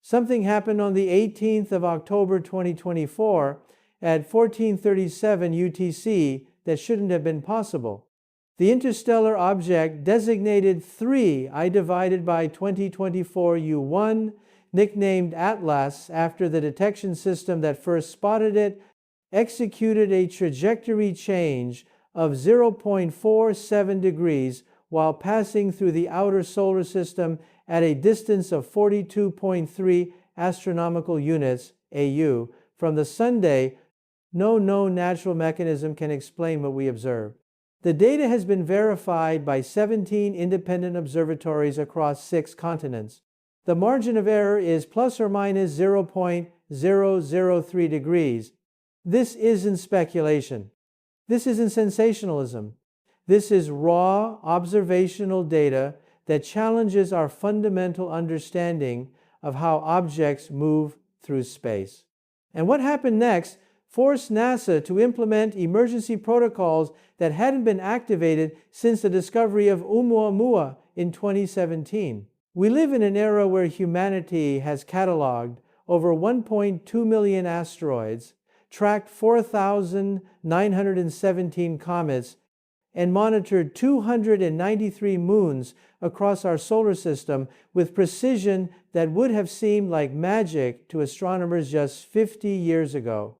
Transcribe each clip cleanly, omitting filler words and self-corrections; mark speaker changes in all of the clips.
Speaker 1: Something happened on the 18th of October 2024 at 1437 UTC that shouldn't have been possible. The interstellar object designated 3 I divided by 2024 U1, nicknamed Atlas after the detection system that first spotted it, executed a trajectory change of 0.47 degrees while passing through the outer solar system at a distance of 42.3 astronomical units AU from the Sunday. No known natural mechanism can explain what we observed. The data has been verified by 17 independent observatories across 6 continents. The margin of error is plus or minus 0.003 degrees. This isn't speculation. This isn't sensationalism. This is raw observational data that challenges our fundamental understanding of how objects move through space. And what happened next forced NASA to implement emergency protocols that hadn't been activated since the discovery of Oumuamua in 2017. We live in an era where humanity has cataloged over 1.2 million asteroids, tracked 4,917 comets, and monitored 293 moons across our solar system with precision that would have seemed like magic to astronomers just 50 years ago.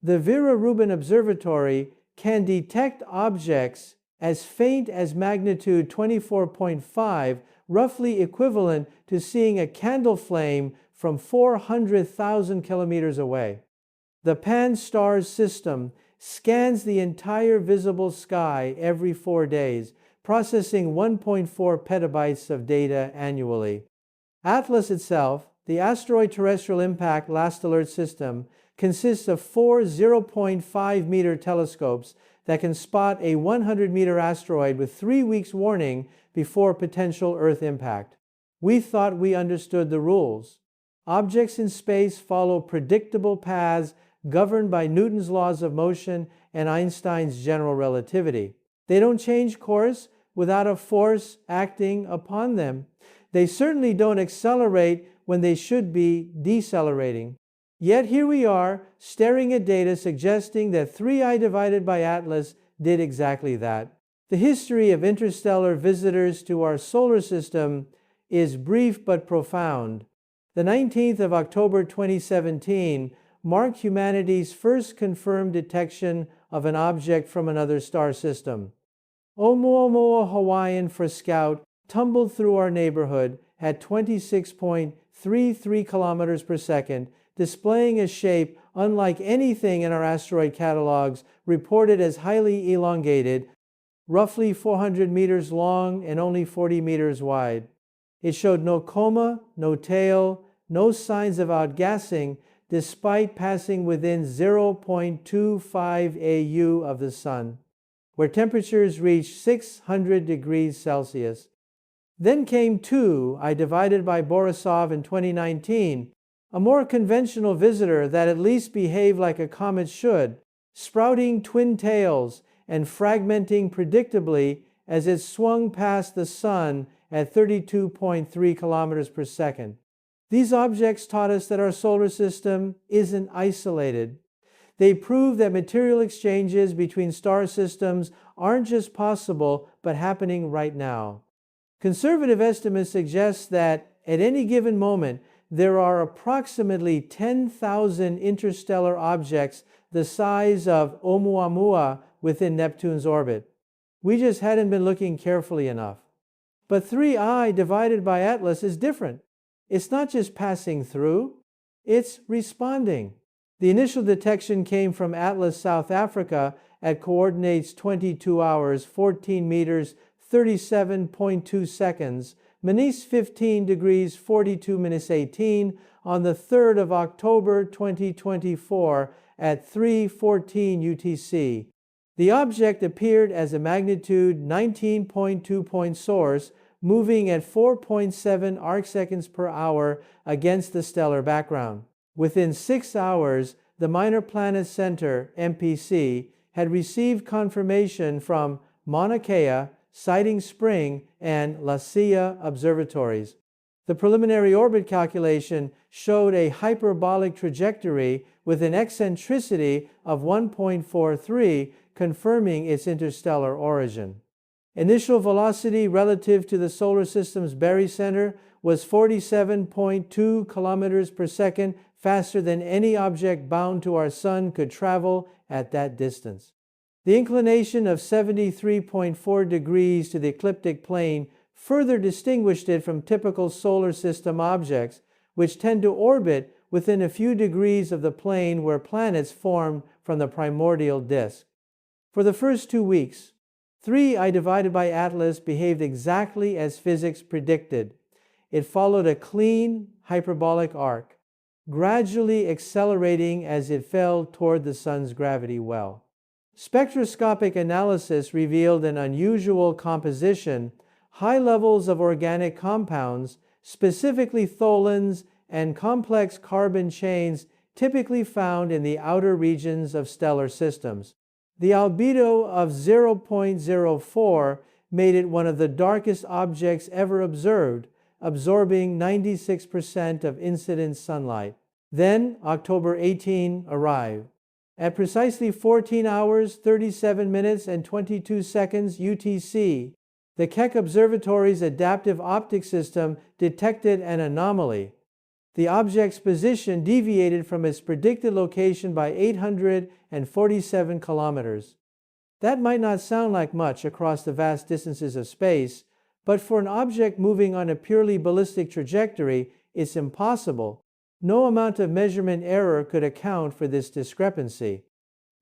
Speaker 1: The Vera Rubin Observatory can detect objects as faint as magnitude 24.5, roughly equivalent to seeing a candle flame from 400,000 kilometers away. The Pan-STARRS system scans the entire visible sky every 4 days, processing 1.4 petabytes of data annually. Atlas itself, the Asteroid Terrestrial Impact Last Alert System, consists of 4 0.5-meter telescopes that can spot a 100-meter asteroid with 3 weeks warning before potential Earth impact. We thought we understood the rules. Objects in space follow predictable paths governed by Newton's laws of motion and Einstein's general relativity. They don't change course without a force acting upon them. They certainly don't accelerate when they should be decelerating. Yet here we are, staring at data suggesting that 3I divided by Atlas did exactly that. The history of interstellar visitors to our solar system is brief but profound. The 19th of October 2017 marked humanity's first confirmed detection of an object from another star system. Oumuamua Hawaiian for Scout tumbled through our neighborhood at 26.33 kilometers per second, displaying a shape unlike anything in our asteroid catalogs, reported as highly elongated, roughly 400 meters long and only 40 meters wide. It showed no coma, no tail, no signs of outgassing, despite passing within 0.25 AU of the Sun, where temperatures reached 600 degrees Celsius. Then came 2I divided by Borisov in 2019, a more conventional visitor that at least behaved like a comet should, sprouting twin tails and fragmenting predictably as it swung past the Sun at 32.3 kilometers per second. These objects taught us that our solar system isn't isolated. They prove that material exchanges between star systems aren't just possible, but happening right now. Conservative estimates suggest that at any given moment, there are approximately 10,000 interstellar objects the size of Oumuamua within Neptune's orbit. We just hadn't been looking carefully enough. But 3I divided by Atlas is different. It's not just passing through, it's responding. The initial detection came from Atlas, South Africa at coordinates 22 hours, 14 meters, 37.2 seconds, minus 15 degrees, 42 minutes 18 on the 3rd of October 2024 at 3:14 UTC. The object appeared as a magnitude 19.2 point source, moving at 4.7 arcseconds per hour against the stellar background. Within 6 hours, the Minor Planet Center, MPC, had received confirmation from Mauna Kea, Siding Spring, and La Silla observatories. The preliminary orbit calculation showed a hyperbolic trajectory with an eccentricity of 1.43, confirming its interstellar origin. Initial velocity relative to the solar system's barycenter was 47.2 kilometers per second, faster than any object bound to our sun could travel at that distance. The inclination of 73.4 degrees to the ecliptic plane further distinguished it from typical solar system objects, which tend to orbit within a few degrees of the plane where planets formed from the primordial disk. For the first 2 weeks, 3I divided by Atlas behaved exactly as physics predicted. It followed a clean hyperbolic arc, gradually accelerating as it fell toward the sun's gravity well. Spectroscopic analysis revealed an unusual composition, high levels of organic compounds, specifically tholins and complex carbon chains typically found in the outer regions of stellar systems. The albedo of 0.04 made it one of the darkest objects ever observed, absorbing 96% of incident sunlight. Then, October 18 arrived. At precisely 14 hours, 37 minutes, and 22 seconds UTC, the Keck Observatory's adaptive optics system detected an anomaly. The object's position deviated from its predicted location by 847 kilometers. That might not sound like much across the vast distances of space, but for an object moving on a purely ballistic trajectory, it's impossible. No amount of measurement error could account for this discrepancy.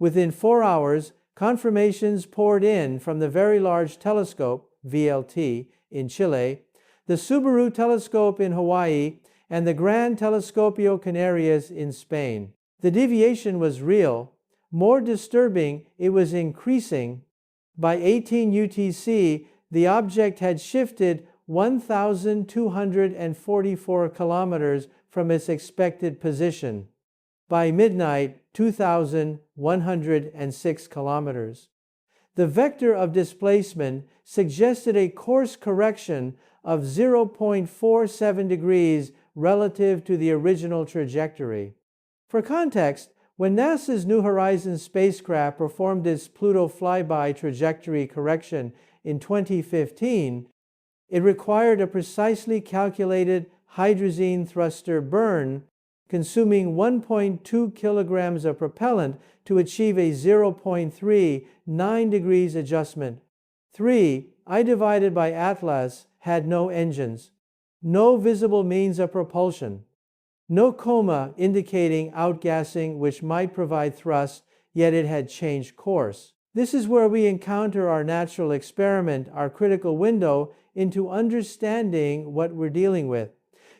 Speaker 1: Within 4 hours, confirmations poured in from the Very Large Telescope, VLT, in Chile, the Subaru Telescope in Hawaii, and the Gran Telescopio Canarias in Spain. The deviation was real. More disturbing, it was increasing. By 18 UTC, the object had shifted 1,244 kilometers from its expected position. By midnight, 2,106 kilometers. The vector of displacement suggested a course correction of 0.47 degrees relative to the original trajectory. For context, when NASA's New Horizons spacecraft performed its Pluto flyby trajectory correction in 2015, it required a precisely calculated hydrazine thruster burn, consuming 1.2 kilograms of propellant to achieve a 0.39 degrees adjustment. 3I divided by Atlas had no engines, no visible means of propulsion, no coma indicating outgassing which might provide thrust, yet it had changed course. This is where we encounter our natural experiment, our critical window into understanding what we're dealing with.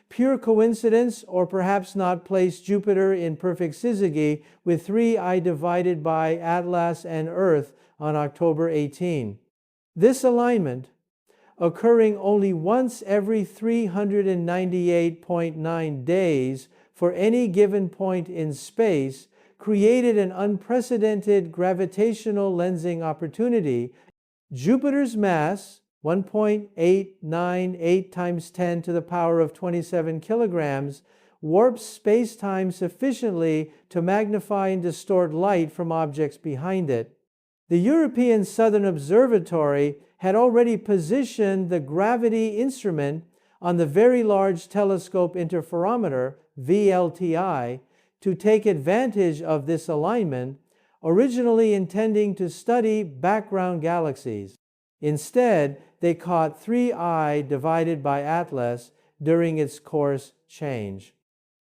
Speaker 1: Pure coincidence, or perhaps not, place Jupiter in perfect syzygy with 3I divided by Atlas and Earth on October 18. This alignment, occurring only once every 398.9 days for any given point in space, created an unprecedented gravitational lensing opportunity. Jupiter's mass, 1.898 times 10 to the power of 27 kilograms, warps space-time sufficiently to magnify and distort light from objects behind it. The European Southern Observatory had already positioned the gravity instrument on the Very Large Telescope Interferometer, VLTI, to take advantage of this alignment, originally intending to study background galaxies. Instead, they caught 3I divided by Atlas during its course change.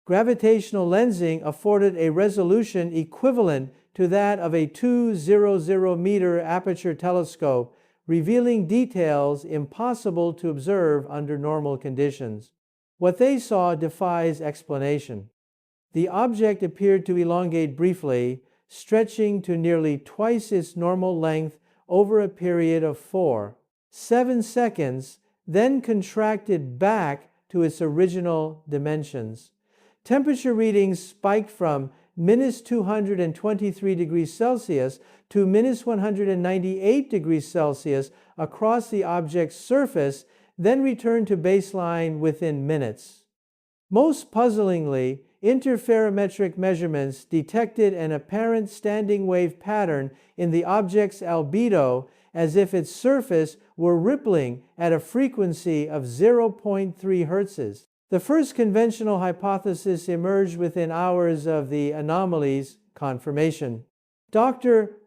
Speaker 1: Gravitational lensing afforded a resolution equivalent to that of a 200-meter aperture telescope, revealing details impossible to observe under normal conditions. What they saw defies explanation. The object appeared to elongate briefly, stretching to nearly twice its normal length over a period of 4.7 seconds, then contracted back to its original dimensions. Temperature readings spiked from minus 223 degrees Celsius to minus 198 degrees Celsius across the object's surface, then return to baseline within minutes. Most puzzlingly, interferometric measurements detected an apparent standing wave pattern in the object's albedo, as if its surface were rippling at a frequency of 0.3 Hz. The first conventional hypothesis emerged within hours of the anomaly's confirmation. Dr.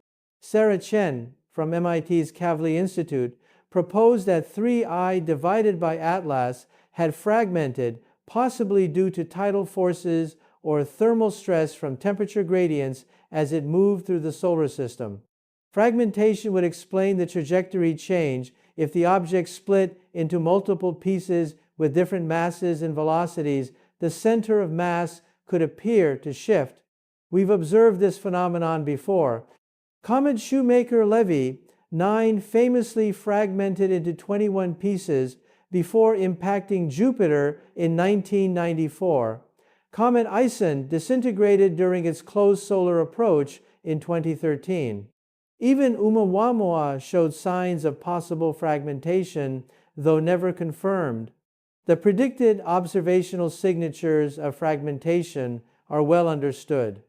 Speaker 1: Sarah Chen from MIT's Kavli Institute proposed that 3I divided by Atlas had fragmented, possibly due to tidal forces or thermal stress from temperature gradients as it moved through the solar system. Fragmentation would explain the trajectory change. If the object split into multiple pieces with different masses and velocities, the center of mass could appear to shift. We've observed this phenomenon before. Comet Shoemaker-Levy 9 famously fragmented into 21 pieces before impacting Jupiter in 1994. Comet Ison disintegrated during its close solar approach in 2013. Even Oumuamua showed signs of possible fragmentation, though never confirmed. The predicted observational signatures of fragmentation are well understood.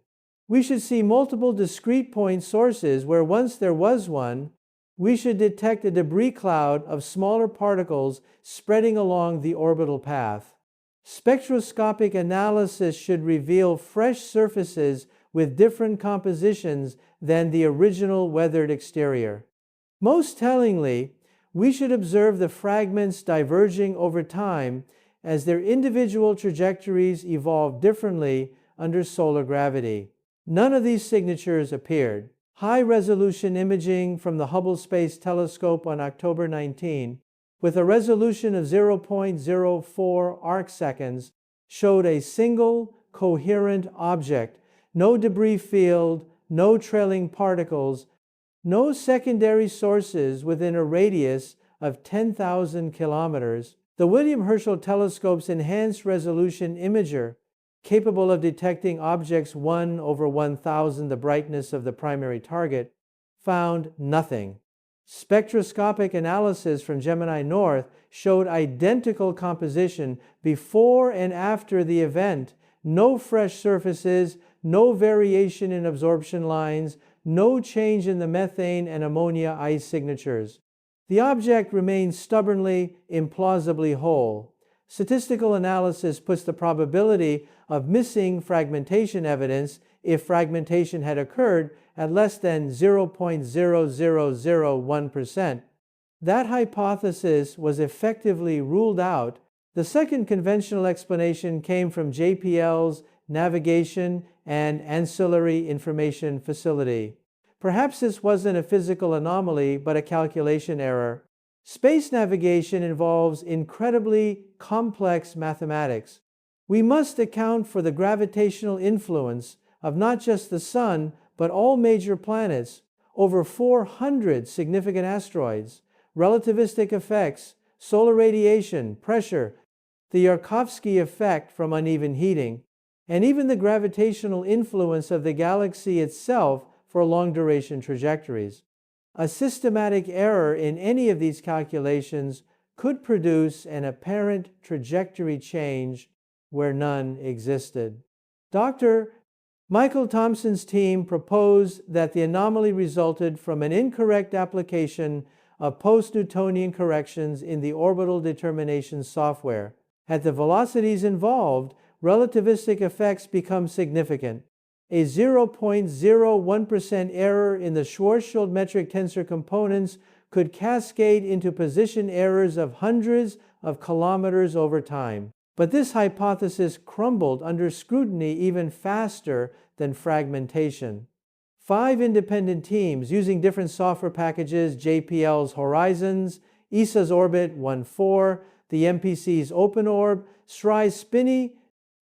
Speaker 1: We should see multiple discrete point sources where once there was one. We should detect a debris cloud of smaller particles spreading along the orbital path. Spectroscopic analysis should reveal fresh surfaces with different compositions than the original weathered exterior. Most tellingly, we should observe the fragments diverging over time as their individual trajectories evolve differently under solar gravity. None of these signatures appeared. High-resolution imaging from the Hubble Space Telescope on October 19, with a resolution of 0.04 arcseconds, showed a single, coherent object, no debris field, no trailing particles, no secondary sources within a radius of 10,000 kilometers. The William Herschel Telescope's enhanced resolution imager, capable of detecting objects 1 over 1,000 the brightness of the primary target, found nothing. Spectroscopic analysis from Gemini North showed identical composition before and after the event, no fresh surfaces, no variation in absorption lines, no change in the methane and ammonia ice signatures. The object remains stubbornly, implausibly whole. Statistical analysis puts the probability of missing fragmentation evidence, if fragmentation had occurred, at less than 0.0001%. That hypothesis was effectively ruled out. The second conventional explanation came from JPL's Navigation and Ancillary Information Facility. Perhaps this wasn't a physical anomaly, but a calculation error. Space navigation involves incredibly complex mathematics. We must account for the gravitational influence of not just the Sun, but all major planets, over 400 significant asteroids, relativistic effects, solar radiation, pressure, the Yarkovsky effect from uneven heating, and even the gravitational influence of the galaxy itself for long-duration trajectories. A systematic error in any of these calculations could produce an apparent trajectory change where none existed. Dr. Michael Thompson's team proposed that the anomaly resulted from an incorrect application of post-Newtonian corrections in the orbital determination software. At the velocities involved, relativistic effects become significant. A 0.01% error in the Schwarzschild metric tensor components could cascade into position errors of hundreds of kilometers over time. But this hypothesis crumbled under scrutiny even faster than fragmentation. 5 independent teams using different software packages, JPL's Horizons, ESA's Orbit 1.4, the MPC's OpenOrb, SRI's SPINNY,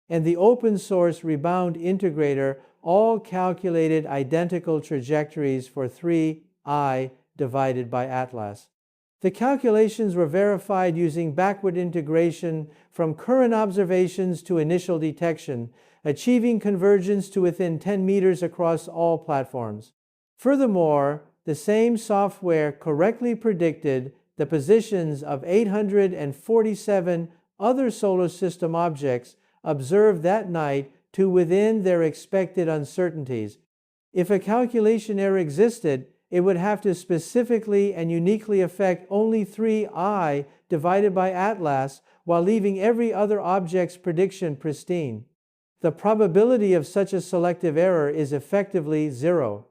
Speaker 1: and the open source Rebound integrator, all calculated identical trajectories for 3I divided by Atlas. The calculations were verified using backward integration from current observations to initial detection, achieving convergence to within 10 meters across all platforms. Furthermore, the same software correctly predicted the positions of 847 other solar system objects observed that night to within their expected uncertainties. If a calculation error existed, it would have to specifically and uniquely affect only 3I divided by Atlas, while leaving every other object's prediction pristine. The probability of such a selective error is effectively zero.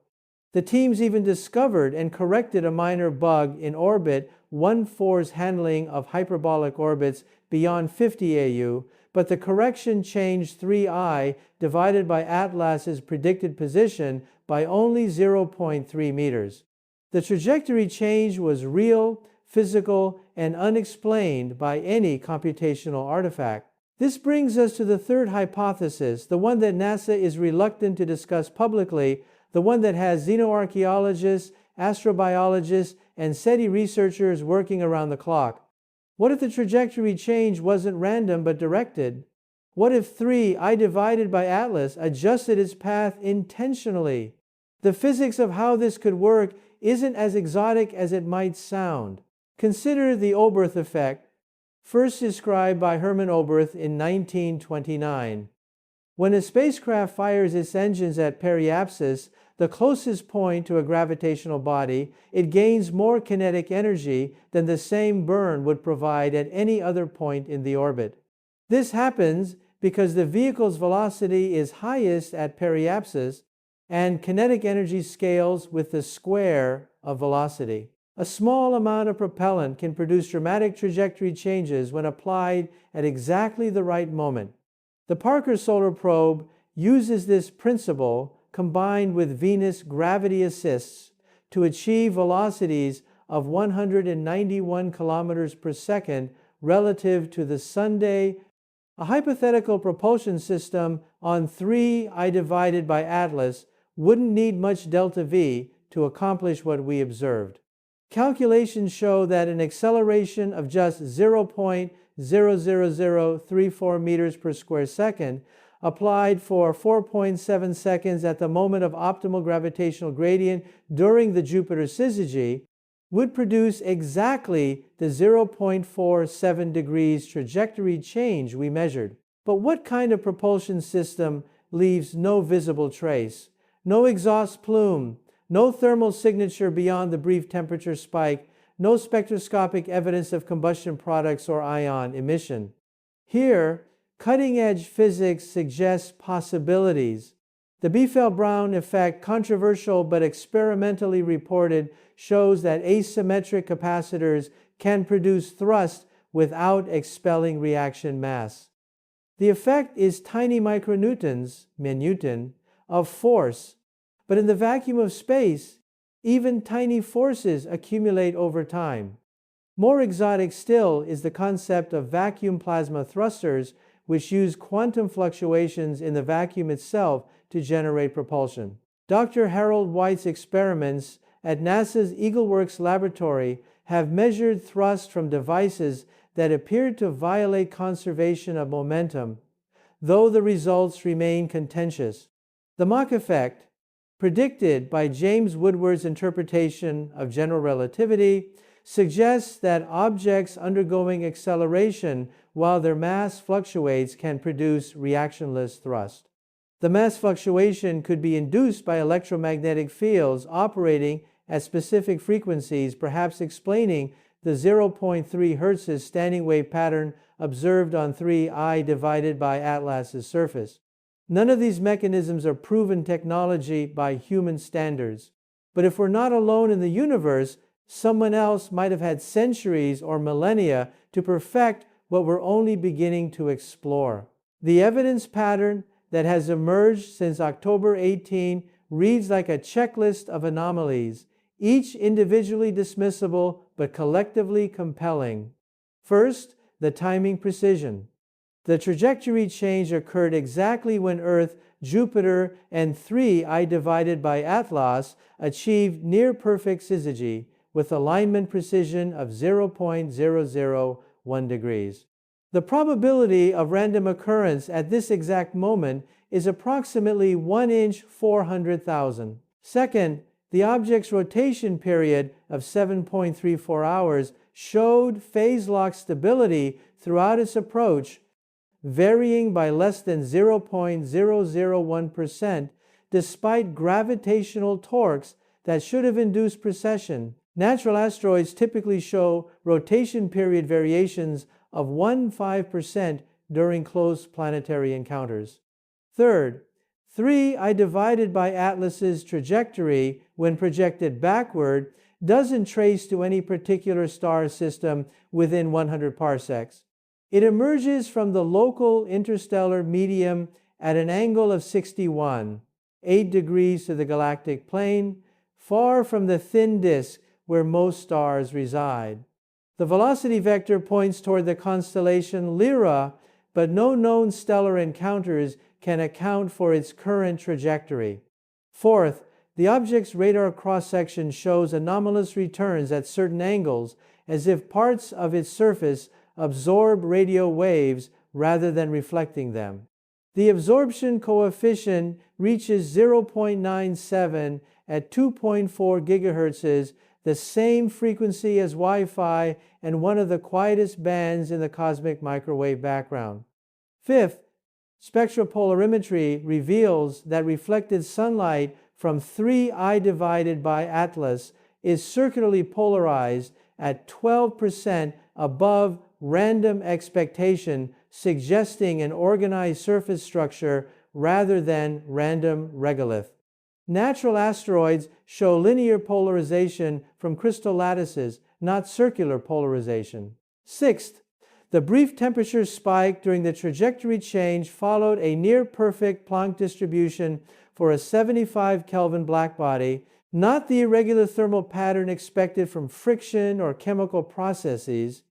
Speaker 1: The teams even discovered and corrected a minor bug in orbit 1/4's handling of hyperbolic orbits beyond 50 AU, but the correction changed 3I divided by Atlas's predicted position by only 0.3 meters. The trajectory change was real, physical, and unexplained by any computational artifact. This brings us to the third hypothesis, the one that NASA is reluctant to discuss publicly, the one that has xenoarchaeologists, astrobiologists, and SETI researchers working around the clock. What if the trajectory change wasn't random but directed? What if 3I divided by Atlas adjusted its path intentionally? The physics of how this could work isn't as exotic as it might sound. Consider the Oberth effect, first described by Hermann Oberth in 1929. When a spacecraft fires its engines at periapsis, the closest point to a gravitational body, it gains more kinetic energy than the same burn would provide at any other point in the orbit. This happens because the vehicle's velocity is highest at periapsis, and kinetic energy scales with the square of velocity. A small amount of propellant can produce dramatic trajectory changes when applied at exactly the right moment. The Parker Solar Probe uses this principle combined with Venus gravity assists to achieve velocities of 191 kilometers per second relative to the Sunday. A hypothetical propulsion system on 3I divided by Atlas wouldn't need much delta V to accomplish what we observed. Calculations show that an acceleration of just 0.00034 meters per square second, applied for 4.7 seconds at the moment of optimal gravitational gradient during the Jupiter syzygy, would produce exactly the 0.47 degrees trajectory change we measured. But what kind of propulsion system leaves no visible trace? No exhaust plume, no thermal signature beyond the brief temperature spike, no spectroscopic evidence of combustion products or ion emission. Here, cutting-edge physics suggests possibilities. The Biefeld-Brown effect, controversial but experimentally reported, shows that asymmetric capacitors can produce thrust without expelling reaction mass. The effect is tiny micronewtons, minuten, of force, but in the vacuum of space, even tiny forces accumulate over time. More exotic still is the concept of vacuum plasma thrusters, which use quantum fluctuations in the vacuum itself to generate propulsion. Dr. Harold White's experiments at NASA's EagleWorks laboratory have measured thrust from devices that appeared to violate conservation of momentum, though the results remain contentious. The Mach effect, predicted by James Woodward's interpretation of general relativity, suggests that objects undergoing acceleration while their mass fluctuates can produce reactionless thrust. The mass fluctuation could be induced by electromagnetic fields operating at specific frequencies, perhaps explaining the 0.3 Hz standing wave pattern observed on 3I divided by Atlas's surface. None of these mechanisms are proven technology by human standards. But if we're not alone in the universe, someone else might have had centuries or millennia to perfect what we're only beginning to explore. The evidence pattern that has emerged since October 18 reads like a checklist of anomalies, each individually dismissible but collectively compelling. First, the timing precision. The trajectory change occurred exactly when Earth, Jupiter, and 3I divided by Atlas achieved near-perfect syzygy with alignment precision of 0.001 degrees. The probability of random occurrence at this exact moment is approximately 1 in 400,000. Second, the object's rotation period of 7.34 hours showed phase-lock stability throughout its approach, varying by less than 0.001% despite gravitational torques that should have induced precession. Natural asteroids typically show rotation period variations of 1/5% during close planetary encounters. Third, 3I divided by Atlas's trajectory, when projected backward, doesn't trace to any particular star system within 100 parsecs. It emerges from the local interstellar medium at an angle of 61, 8 degrees to the galactic plane, far from the thin disk where most stars reside. The velocity vector points toward the constellation Lyra, but no known stellar encounters can account for its current trajectory. Fourth, the object's radar cross-section shows anomalous returns at certain angles, as if parts of its surface absorb radio waves rather than reflecting them. The absorption coefficient reaches 0.97 at 2.4 GHz, the same frequency as Wi-Fi and one of the quietest bands in the cosmic microwave background. Fifth, spectropolarimetry reveals that reflected sunlight from 3I divided by Atlas is circularly polarized at 12% above random expectation, suggesting an organized surface structure rather than random regolith. Natural asteroids show linear polarization from crystal lattices, not circular polarization. Sixth, the brief temperature spike during the trajectory change followed a near-perfect Planck distribution for a 75 Kelvin blackbody, not the irregular thermal pattern expected from friction or chemical processes.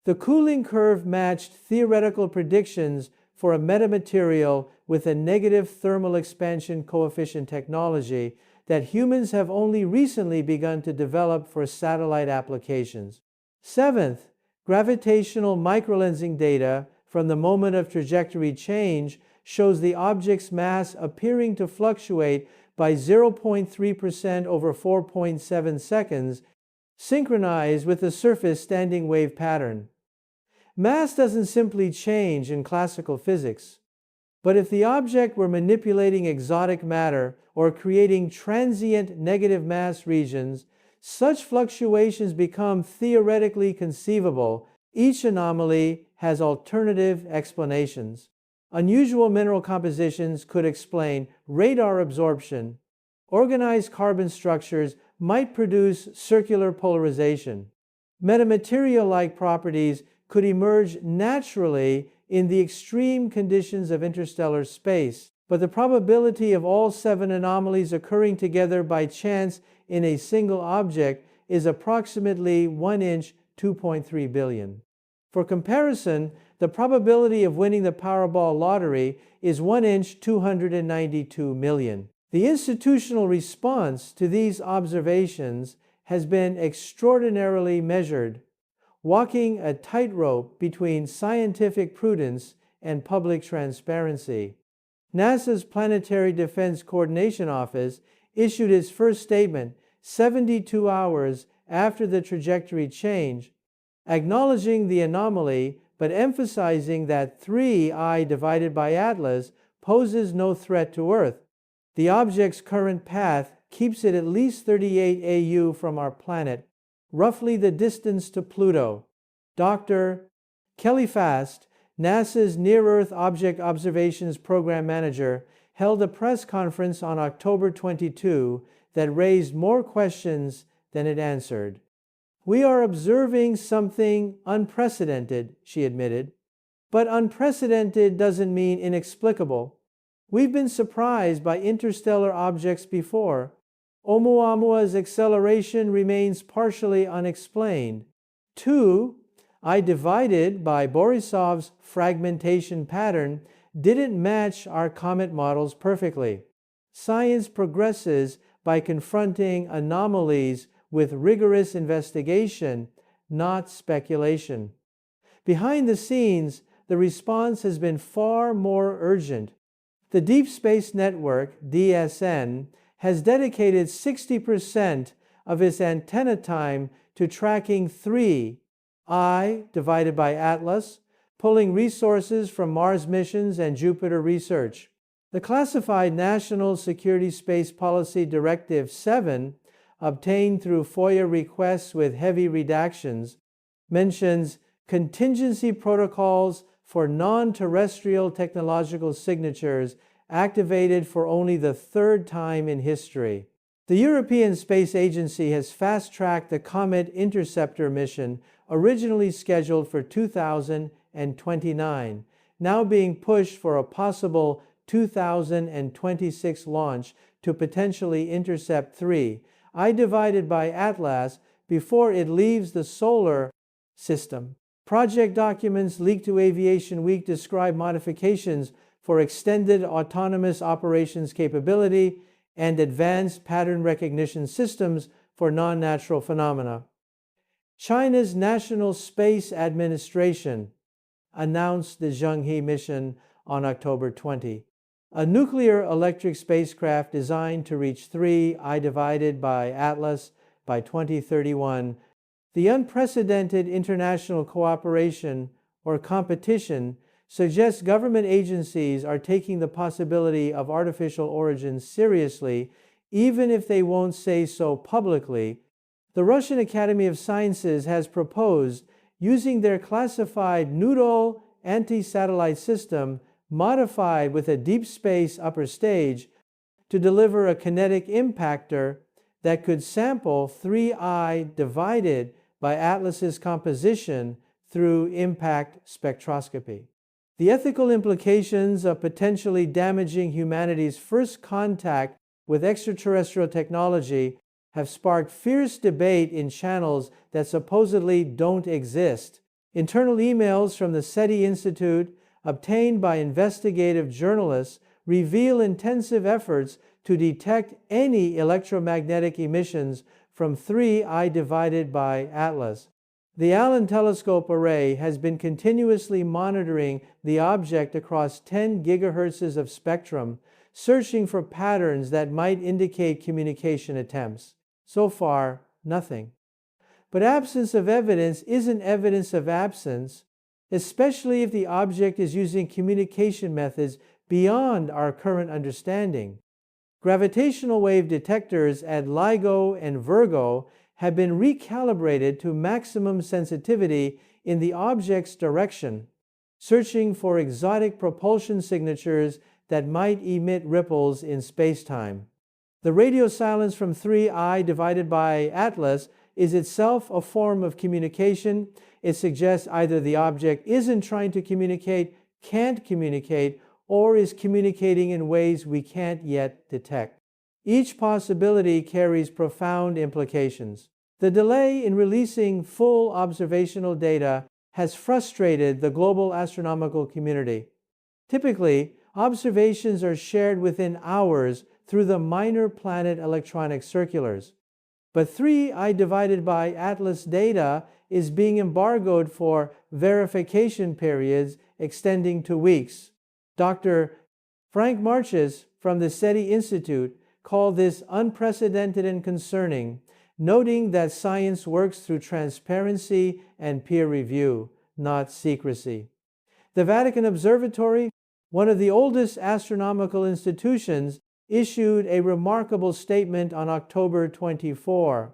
Speaker 1: The cooling curve matched theoretical predictions for a metamaterial with a negative thermal expansion coefficient technology that humans have only recently begun to develop for satellite applications. Seventh, gravitational microlensing data from the moment of trajectory change shows the object's mass appearing to fluctuate by 0.3% over 4.7 seconds, synchronized with the surface standing wave pattern. Mass doesn't simply change in classical physics, but if the object were manipulating exotic matter or creating transient negative mass regions, such fluctuations become theoretically conceivable. Each anomaly has alternative explanations. Unusual mineral compositions could explain radar absorption. Organized carbon structures might produce circular polarization. Metamaterial-like properties could emerge naturally in the extreme conditions of interstellar space, but the probability of all 7 anomalies occurring together by chance in a single object is approximately 1 inch 2.3 billion. For comparison, the probability of winning the Powerball lottery is 1 inch 292 million. The institutional response to these observations has been extraordinarily measured, walking a tightrope between scientific prudence and public transparency. NASA's Planetary Defense Coordination Office issued its first statement 72 hours after the trajectory change, acknowledging the anomaly but emphasizing that 3I divided by Atlas poses no threat to Earth. The object's current path keeps it at least 38 AU from our planet, roughly the distance to Pluto. Dr. Kelly Fast, NASA's Near-Earth Object Observations Program Manager, held a press conference on October 22 that raised more questions than it answered. "We are observing something unprecedented," she admitted. But unprecedented doesn't mean inexplicable. We've been surprised by interstellar objects before. Oumuamua's acceleration remains partially unexplained. 2I divided by Borisov's fragmentation pattern didn't match our comet models perfectly. Science progresses by confronting anomalies with rigorous investigation, not speculation. Behind the scenes, the response has been far more urgent. The Deep Space Network, DSN, has dedicated 60% of its antenna time to tracking 3 I divided by Atlas, pulling resources from Mars missions and Jupiter research. The classified National Security Space Policy Directive 7, obtained through FOIA requests with heavy redactions, mentions contingency protocols for non-terrestrial technological signatures activated for only the third time in history. The European Space Agency has fast-tracked the Comet Interceptor mission, originally scheduled for 2029, now being pushed for a possible 2026 launch to potentially intercept 3 I divided by Atlas before it leaves the solar system. Project documents leaked to Aviation Week describe modifications for extended autonomous operations capability and advanced pattern recognition systems for non-natural phenomena. China's National Space Administration announced the Zhenghe mission on October 20. A nuclear electric spacecraft designed to reach 3 I divided by Atlas by 2031. The unprecedented international cooperation or competition suggests government agencies are taking the possibility of artificial origins seriously, even if they won't say so publicly. The Russian Academy of Sciences has proposed using their classified Noodle anti-satellite system modified with a deep space upper stage to deliver a kinetic impactor that could sample 3 I divided by Atlas's composition through impact spectroscopy. The ethical implications of potentially damaging humanity's first contact with extraterrestrial technology have sparked fierce debate in channels that supposedly don't exist. Internal emails from the SETI Institute, obtained by investigative journalists, reveal intensive efforts to detect any electromagnetic emissions from 3 I divided by Atlas. The Allen Telescope Array has been continuously monitoring the object across 10 gigahertz of spectrum, searching for patterns that might indicate communication attempts. So far, nothing. But absence of evidence isn't evidence of absence, especially if the object is using communication methods beyond our current understanding. Gravitational wave detectors at LIGO and Virgo have been recalibrated to maximum sensitivity in the object's direction, searching for exotic propulsion signatures that might emit ripples in spacetime. The radio silence from 3 I divided by Atlas is itself a form of communication. It suggests either the object isn't trying to communicate, can't communicate, or is communicating in ways we can't yet detect. Each possibility carries profound implications. The delay in releasing full observational data has frustrated the global astronomical community. Typically, observations are shared within hours through the minor planet electronic circulars. But 3 I divided by Atlas data is being embargoed for verification periods extending to weeks. Dr. Frank Marches from the SETI Institute called this unprecedented and concerning, noting that science works through transparency and peer review, not secrecy. The Vatican Observatory, one of the oldest astronomical institutions, issued a remarkable statement on October 24.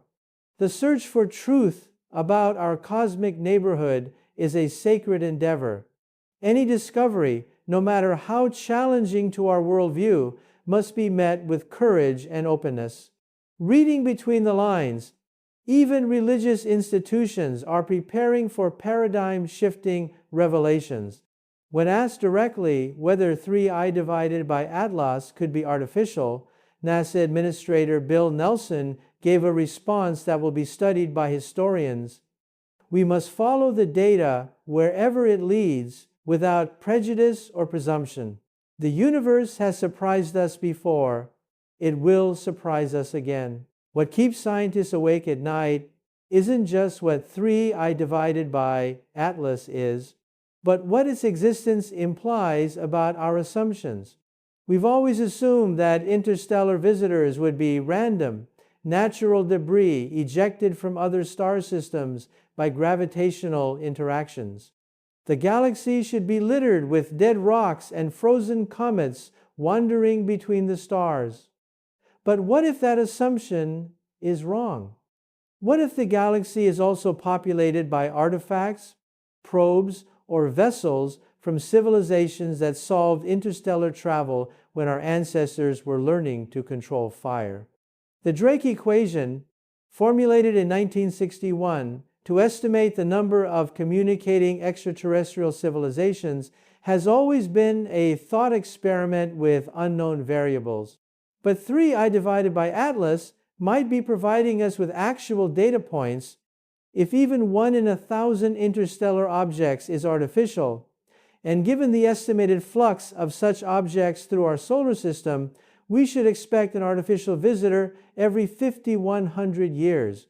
Speaker 1: The search for truth about our cosmic neighborhood is a sacred endeavor. Any discovery, no matter how challenging to our worldview, must be met with courage and openness. Reading between the lines, even religious institutions are preparing for paradigm-shifting revelations. When asked directly whether 3 I divided by Atlas could be artificial, NASA Administrator Bill Nelson gave a response that will be studied by historians. We must follow the data wherever it leads without prejudice or presumption. The universe has surprised us before. It will surprise us again. What keeps scientists awake at night isn't just what 3 I divided by Atlas is, but what its existence implies about our assumptions. We've always assumed that interstellar visitors would be random, natural debris ejected from other star systems by gravitational interactions. The galaxy should be littered with dead rocks and frozen comets wandering between the stars. But what if that assumption is wrong? What if the galaxy is also populated by artifacts, probes, or vessels from civilizations that solved interstellar travel when our ancestors were learning to control fire? The Drake equation, formulated in 1961 to estimate the number of communicating extraterrestrial civilizations, has always been a thought experiment with unknown variables. But 3I divided by Atlas might be providing us with actual data points. If even 1 in 1,000 interstellar objects is artificial, and given the estimated flux of such objects through our solar system, we should expect an artificial visitor every 5,100 years.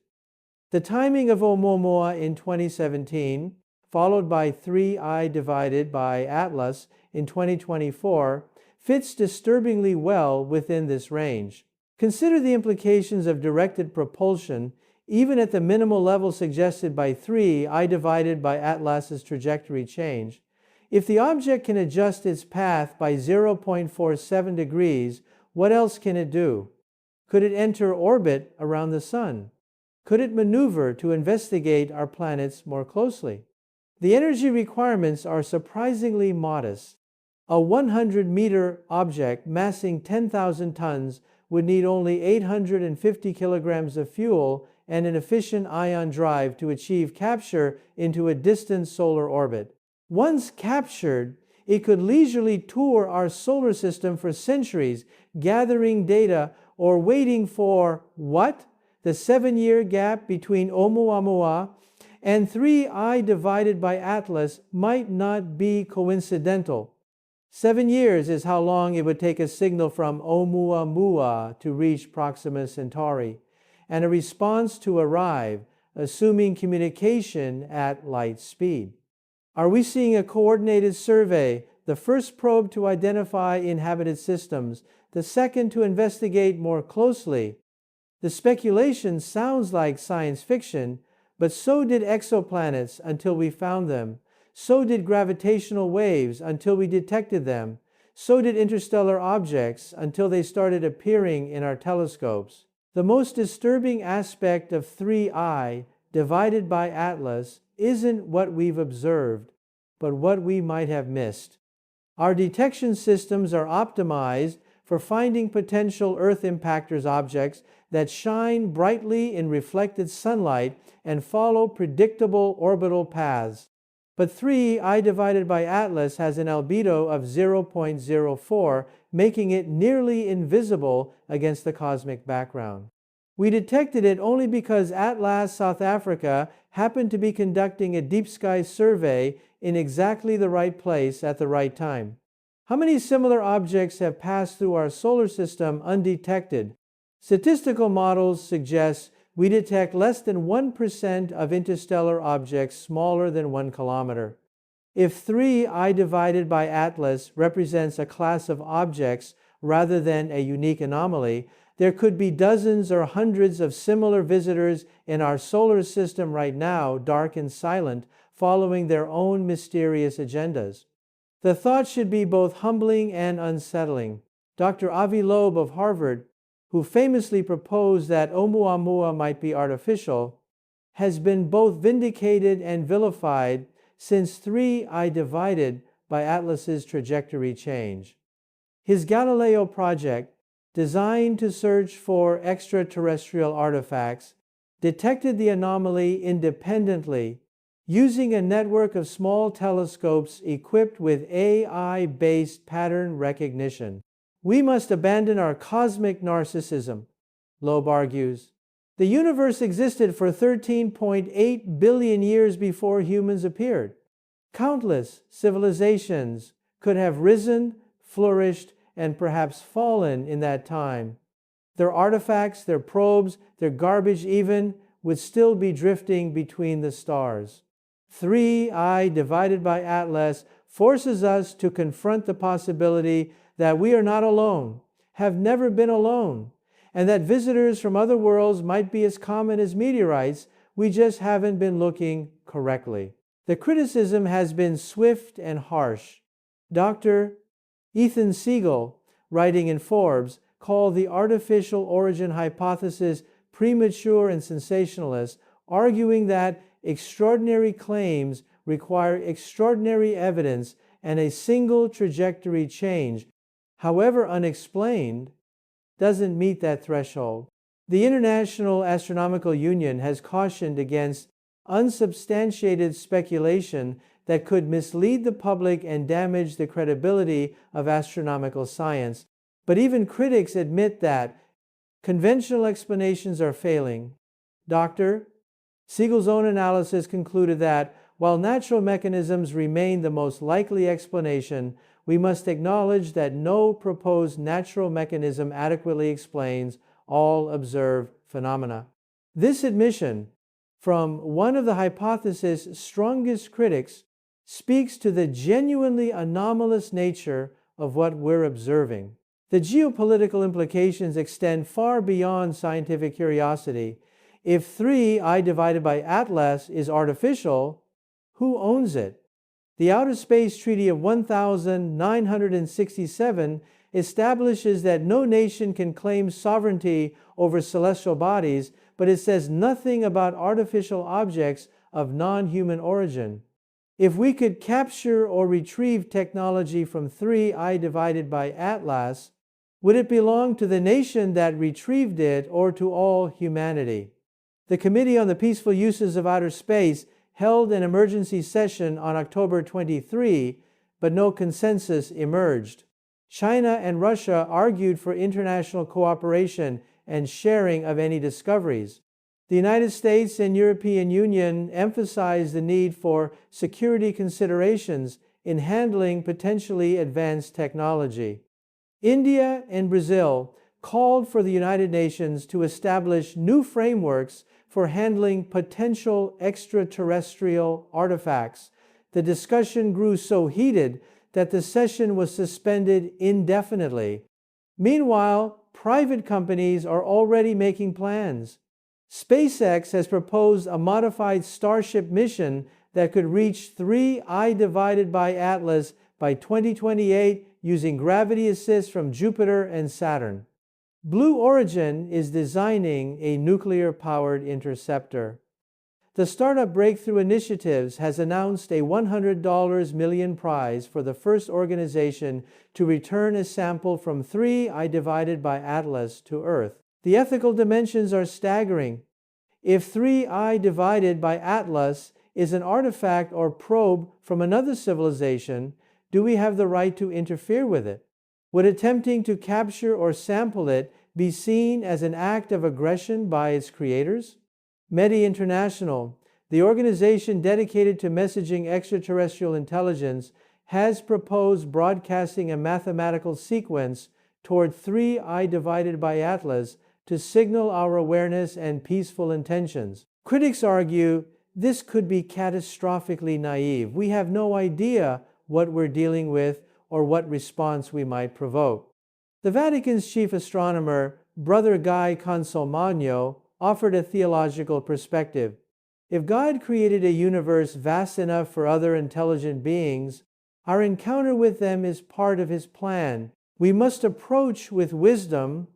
Speaker 1: The timing of Oumuamua in 2017, followed by 3I divided by Atlas in 2024, fits disturbingly well within this range. Consider the implications of directed propulsion, even at the minimal level suggested by 3I divided by Atlas's trajectory change. If the object can adjust its path by 0.47 degrees, what else can it do? Could it enter orbit around the Sun? Could it maneuver to investigate our planets more closely? The energy requirements are surprisingly modest. A 100-meter object massing 10,000 tons would need only 850 kilograms of fuel and an efficient ion drive to achieve capture into a distant solar orbit. Once captured, it could leisurely tour our solar system for centuries, gathering data or waiting for what? The 7-year gap between Oumuamua and 3I divided by Atlas might not be coincidental. 7 years is how long it would take a signal from Oumuamua to reach Proxima Centauri, and a response to arrive, assuming communication at light speed. Are we seeing a coordinated survey, the first probe to identify inhabited systems, the second to investigate more closely? The speculation sounds like science fiction, but so did exoplanets until we found them. So did gravitational waves until we detected them. So did interstellar objects until they started appearing in our telescopes. The most disturbing aspect of 3I divided by Atlas isn't what we've observed, but what we might have missed. Our detection systems are optimized for finding potential Earth impactors objects that shine brightly in reflected sunlight and follow predictable orbital paths. But 3I divided by Atlas has an albedo of 0.04, making it nearly invisible against the cosmic background. We detected it only because Atlas South Africa happened to be conducting a deep sky survey in exactly the right place at the right time. How many similar objects have passed through our solar system undetected? Statistical models suggest we detect less than 1% of interstellar objects smaller than 1 kilometer. If 3I divided by Atlas represents a class of objects rather than a unique anomaly, there could be dozens or hundreds of similar visitors in our solar system right now, dark and silent, following their own mysterious agendas. The thought should be both humbling and unsettling. Dr. Avi Loeb of Harvard, who famously proposed that Oumuamua might be artificial, has been both vindicated and vilified since 3I divided by Atlas's trajectory change. His Galileo project, designed to search for extraterrestrial artifacts, detected the anomaly independently using a network of small telescopes equipped with AI-based pattern recognition. We must abandon our cosmic narcissism, Loeb argues. The universe existed for 13.8 billion years before humans appeared. Countless civilizations could have risen, flourished, and perhaps fallen in that time. Their artifacts, their probes, their garbage even, would still be drifting between the stars. 3I divided by Atlas forces us to confront the possibility that we are not alone, have never been alone, and that visitors from other worlds might be as common as meteorites We just haven't been looking correctly. The criticism has been swift and harsh. Dr. Ethan Siegel, writing in Forbes, called the artificial origin hypothesis premature and sensationalist, arguing that extraordinary claims require extraordinary evidence and a single trajectory change, however unexplained, doesn't meet that threshold. The International Astronomical Union has cautioned against unsubstantiated speculation that could mislead the public and damage the credibility of astronomical science. But even critics admit that conventional explanations are failing. Dr. Siegel's own analysis concluded that while natural mechanisms remain the most likely explanation, we must acknowledge that no proposed natural mechanism adequately explains all observed phenomena. This admission from one of the hypothesis's strongest critics speaks to the genuinely anomalous nature of what we're observing. The geopolitical implications extend far beyond scientific curiosity. If 3I divided by Atlas is artificial, who owns it? The Outer Space Treaty of 1967 establishes that no nation can claim sovereignty over celestial bodies, but it says nothing about artificial objects of non-human origin. If we could capture or retrieve technology from 3I divided by Atlas, would it belong to the nation that retrieved it or to all humanity? The Committee on the Peaceful Uses of Outer Space held an emergency session on October 23, but no consensus emerged. China and Russia argued for international cooperation and sharing of any discoveries. The United States and European Union emphasized the need for security considerations in handling potentially advanced technology. India and Brazil called for the United Nations to establish new frameworks for handling potential extraterrestrial artifacts. The discussion grew so heated that the session was suspended indefinitely. Meanwhile, private companies are already making plans. SpaceX has proposed a modified Starship mission that could reach 3I divided by Atlas by 2028 using gravity assist from Jupiter and Saturn. Blue Origin is designing a nuclear-powered interceptor. The Startup Breakthrough Initiatives has announced a $100 million prize for the first organization to return a sample from 3I divided by Atlas to Earth. The ethical dimensions are staggering. If 3I divided by Atlas is an artifact or probe from another civilization, do we have the right to interfere with it? Would attempting to capture or sample it be seen as an act of aggression by its creators? METI International, the organization dedicated to messaging extraterrestrial intelligence, has proposed broadcasting a mathematical sequence toward 3I divided by Atlas to signal our awareness and peaceful intentions. Critics argue this could be catastrophically naive. We have no idea what we're dealing with or what response we might provoke. The Vatican's chief astronomer, Brother Guy Consolmagno, offered a theological perspective. If God created a universe vast enough for other intelligent beings, our encounter with them is part of His plan. We must approach with wisdom,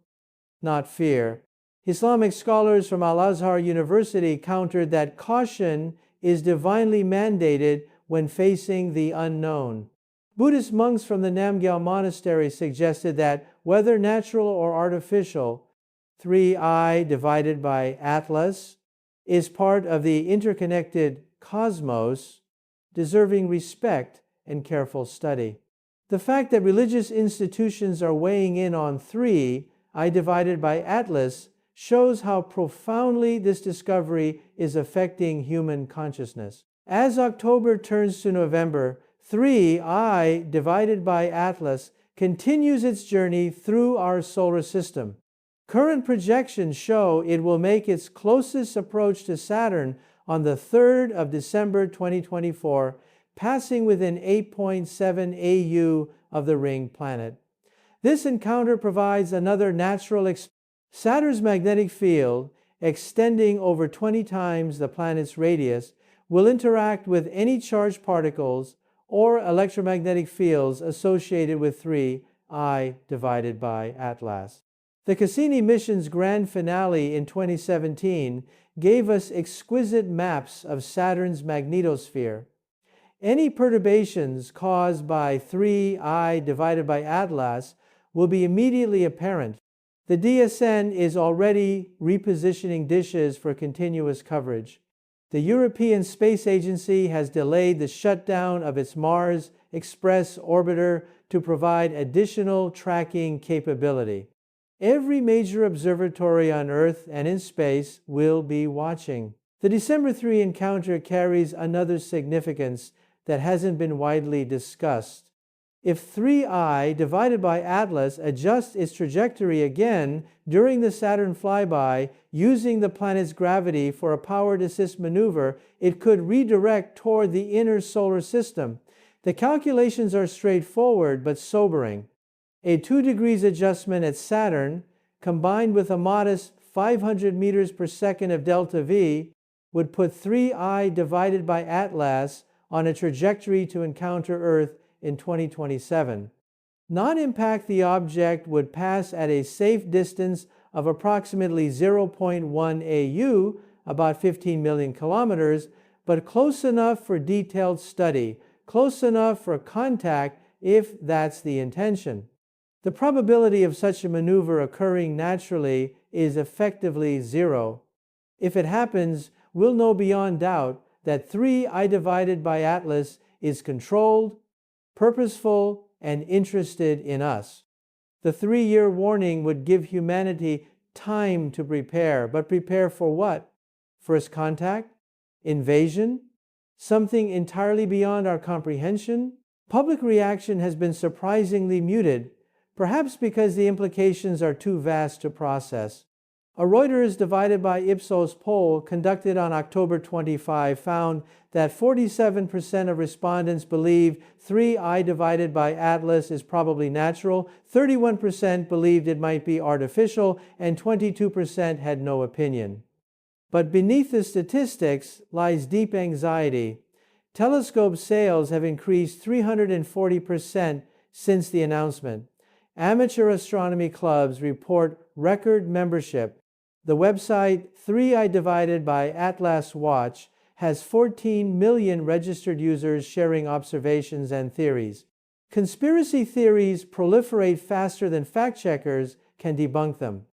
Speaker 1: not fear. Islamic scholars from Al-Azhar University countered that caution is divinely mandated when facing the unknown. Buddhist monks from the Namgyal Monastery suggested that whether natural or artificial, 3I divided by Atlas is part of the interconnected cosmos, deserving respect and careful study. The fact that religious institutions are weighing in on 3I divided by Atlas shows how profoundly this discovery is affecting human consciousness. As October turns to November, 3I divided by Atlas continues its journey through our solar system. Current projections show it will make its closest approach to Saturn on the 3rd of December 2024, passing within 8.7 AU of the ring planet. This encounter provides another natural Saturn's magnetic field, extending over 20 times the planet's radius, will interact with any charged particles or electromagnetic fields associated with 3I divided by Atlas. The Cassini mission's grand finale in 2017 gave us exquisite maps of Saturn's magnetosphere. Any perturbations caused by 3I divided by Atlas will be immediately apparent. The DSN is already repositioning dishes for continuous coverage. The European Space Agency has delayed the shutdown of its Mars Express orbiter to provide additional tracking capability. Every major observatory on Earth and in space will be watching. The December 3 encounter carries another significance that hasn't been widely discussed. If 3I divided by Atlas adjusts its trajectory again during the Saturn flyby using the planet's gravity for a powered assist maneuver, it could redirect toward the inner solar system. The calculations are straightforward but sobering. A 2 degrees adjustment at Saturn, combined with a modest 500 meters per second of delta V, would put 3I divided by Atlas on a trajectory to encounter Earth in 2027. Non-impact, the object would pass at a safe distance of approximately 0.1 AU, about 15 million kilometers, but close enough for detailed study, close enough for contact if that's the intention. The probability of such a maneuver occurring naturally is effectively zero. If it happens, we'll know beyond doubt that 3I divided by Atlas is controlled, purposeful, and interested in us. The 3-year warning would give humanity time to prepare, but prepare for what? First contact? Invasion? Something entirely beyond our comprehension? Public reaction has been surprisingly muted, perhaps because the implications are too vast to process. A Reuters divided by Ipsos poll conducted on October 25 found that 47% of respondents believed 3I divided by Atlas is probably natural, 31% believed it might be artificial, and 22% had no opinion. But beneath the statistics lies deep anxiety. Telescope sales have increased 340% since the announcement. Amateur astronomy clubs report record membership. The website 3I divided by Atlas Watch has 14 million registered users sharing observations and theories. Conspiracy theories proliferate faster than fact-checkers can debunk them.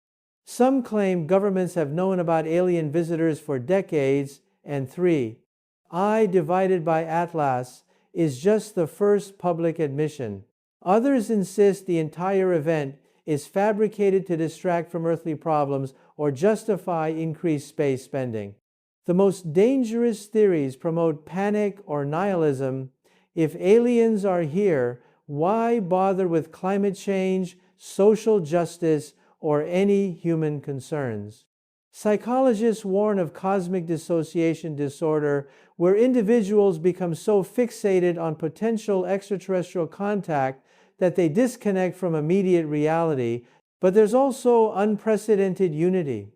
Speaker 1: Some claim governments have known about alien visitors for decades, and 3I divided by Atlas is just the first public admission. Others insist the entire event is fabricated to distract from earthly problems or justify increased space spending. The most dangerous theories promote panic or nihilism. If aliens are here, why bother with climate change, social justice, or any human concerns? Psychologists warn of cosmic dissociation disorder, where individuals become so fixated on potential extraterrestrial contact that they disconnect from immediate reality. But there's also unprecedented unity.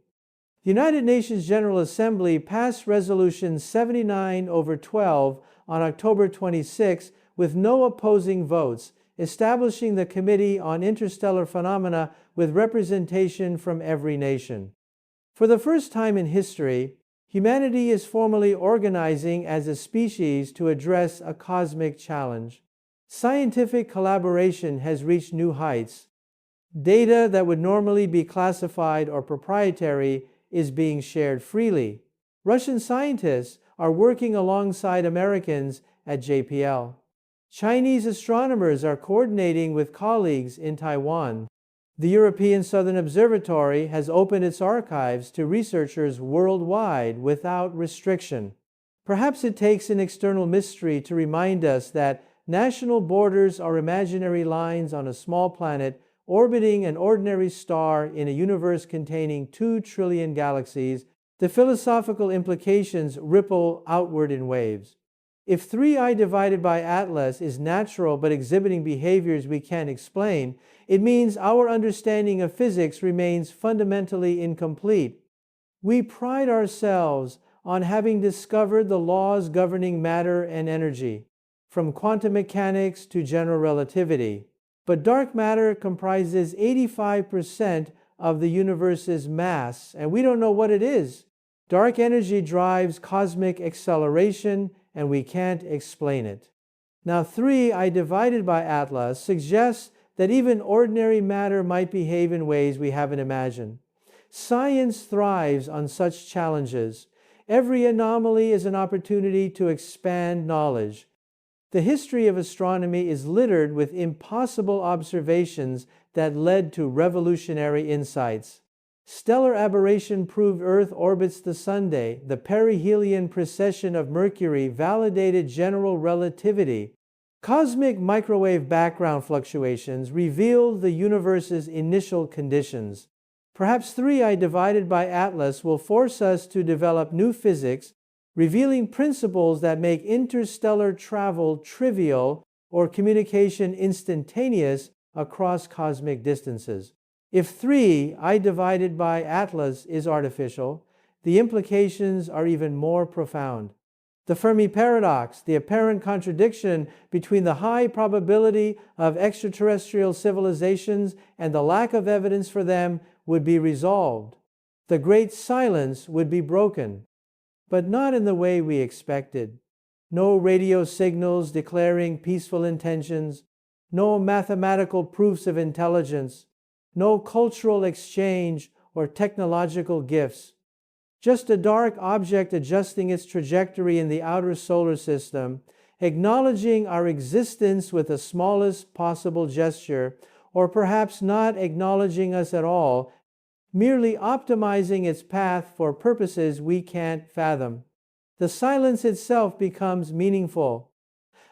Speaker 1: The United Nations General Assembly passed Resolution 79/12 on October 26 with no opposing votes, establishing the Committee on Interstellar Phenomena with representation from every nation. For the first time in history, humanity is formally organizing as a species to address a cosmic challenge. Scientific collaboration has reached new heights. Data that would normally be classified or proprietary is being shared freely. Russian scientists are working alongside Americans at JPL. Chinese astronomers are coordinating with colleagues in Taiwan. The European Southern Observatory has opened its archives to researchers worldwide without restriction. Perhaps it takes an external mystery to remind us that national borders are imaginary lines on a small planet orbiting an ordinary star in a universe containing 2 trillion galaxies. The philosophical implications ripple outward in waves. If 3I divided by Atlas is natural but exhibiting behaviors we can't explain, it means our understanding of physics remains fundamentally incomplete. We pride ourselves on having discovered the laws governing matter and energy, from quantum mechanics to general relativity. But dark matter comprises 85% of the universe's mass, and we don't know what it is. Dark energy drives cosmic acceleration, and we can't explain it. Now, 3I divided by Atlas suggests that even ordinary matter might behave in ways we haven't imagined. Science thrives on such challenges. Every anomaly is an opportunity to expand knowledge. The history of astronomy is littered with impossible observations that led to revolutionary insights. Stellar aberration proved Earth orbits the Sunday. The perihelion precession of Mercury validated general relativity. Cosmic microwave background fluctuations revealed the universe's initial conditions. Perhaps 3I divided by Atlas will force us to develop new physics, revealing principles that make interstellar travel trivial or communication instantaneous across cosmic distances. If 3I divided by Atlas is artificial, the implications are even more profound. The Fermi paradox, the apparent contradiction between the high probability of extraterrestrial civilizations and the lack of evidence for them, would be resolved. The great silence would be broken, but not in the way we expected. No radio signals declaring peaceful intentions, no mathematical proofs of intelligence, no cultural exchange or technological gifts. Just a dark object adjusting its trajectory in the outer solar system, acknowledging our existence with the smallest possible gesture, or perhaps not acknowledging us at all, merely optimizing its path for purposes we can't fathom. The silence itself becomes meaningful.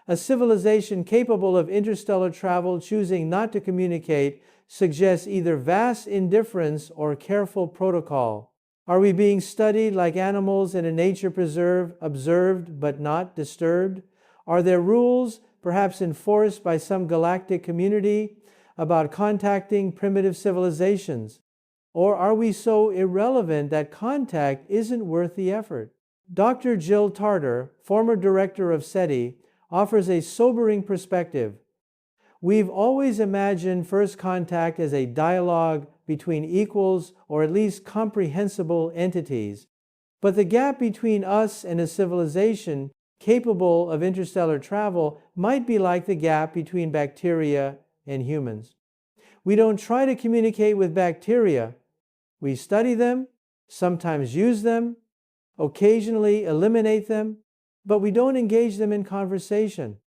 Speaker 1: A civilization capable of interstellar travel choosing not to communicate suggests either vast indifference or careful protocol. Are we being studied like animals in a nature preserve, observed but not disturbed? Are there rules, perhaps enforced by some galactic community, about contacting primitive civilizations? Or are we so irrelevant that contact isn't worth the effort? Dr. Jill Tarter, former director of SETI, offers a sobering perspective. We've always imagined first contact as a dialogue between equals or at least comprehensible entities. But the gap between us and a civilization capable of interstellar travel might be like the gap between bacteria and humans. We don't try to communicate with bacteria. We study them, sometimes use them, occasionally eliminate them, but we don't engage them in conversation.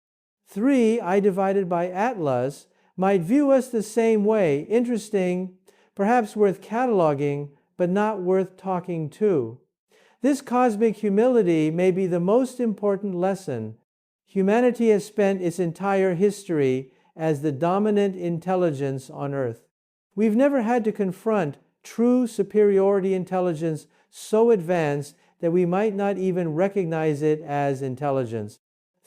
Speaker 1: 3I divided by Atlas might view us the same way, interesting, perhaps worth cataloging, but not worth talking to. This cosmic humility may be the most important lesson. Humanity has spent its entire history as the dominant intelligence on Earth. We've never had to confront true superiority intelligence so advanced that we might not even recognize it as intelligence.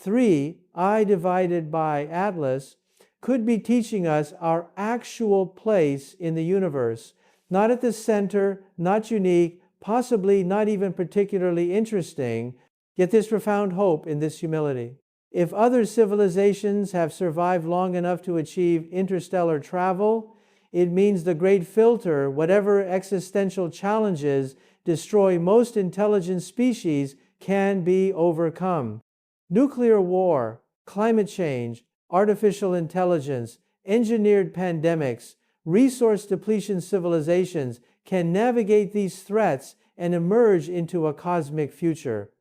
Speaker 1: 3I divided by Atlas could be teaching us our actual place in the universe, not at the center, not unique, possibly not even particularly interesting, yet there's profound hope in this humility. If other civilizations have survived long enough to achieve interstellar travel, it means the great filter, whatever existential challenges destroy most intelligent species, can be overcome. Nuclear war, climate change, artificial intelligence, engineered pandemics, resource depletion civilizations can navigate these threats and emerge into a cosmic future.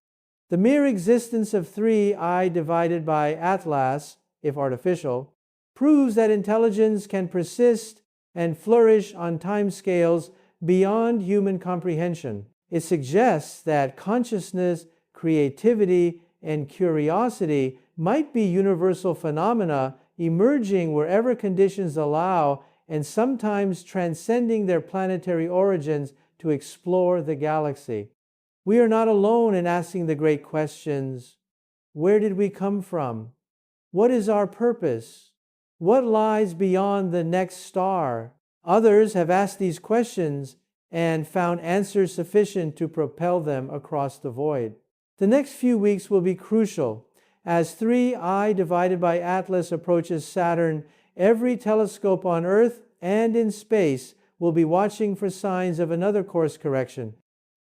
Speaker 1: The mere existence of 3I divided by Atlas, if artificial, proves that intelligence can persist and flourish on timescales beyond human comprehension. It suggests that consciousness, creativity, and curiosity might be universal phenomena emerging wherever conditions allow and sometimes transcending their planetary origins to explore the galaxy. We are not alone in asking the great questions. Where did we come from? What is our purpose? What lies beyond the next star? Others have asked these questions and found answers sufficient to propel them across the void. The next few weeks will be crucial. As 3I divided by Atlas approaches Saturn, every telescope on Earth and in space will be watching for signs of another course correction.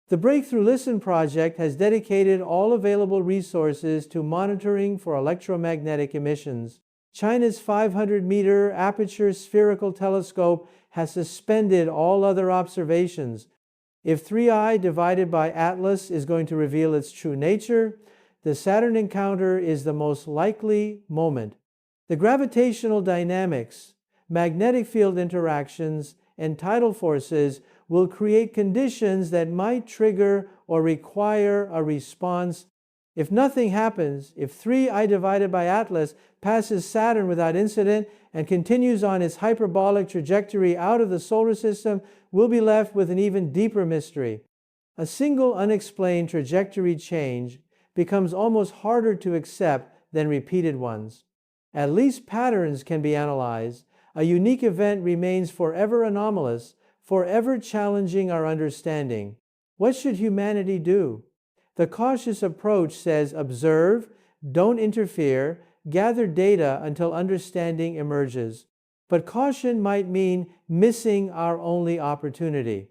Speaker 1: The Breakthrough Listen project has dedicated all available resources to monitoring for electromagnetic emissions. China's 500-meter aperture spherical telescope has suspended all other observations. If 3I divided by Atlas is going to reveal its true nature, the Saturn encounter is the most likely moment. The gravitational dynamics, magnetic field interactions, and tidal forces will create conditions that might trigger or require a response. If nothing happens, if 3I divided by Atlas passes Saturn without incident and continues on its hyperbolic trajectory out of the solar system, we'll be left with an even deeper mystery. A single unexplained trajectory change becomes almost harder to accept than repeated ones. At least patterns can be analyzed. A unique event remains forever anomalous, forever challenging our understanding. What should humanity do? The cautious approach says observe, don't interfere, gather data until understanding emerges. But caution might mean missing our only opportunity.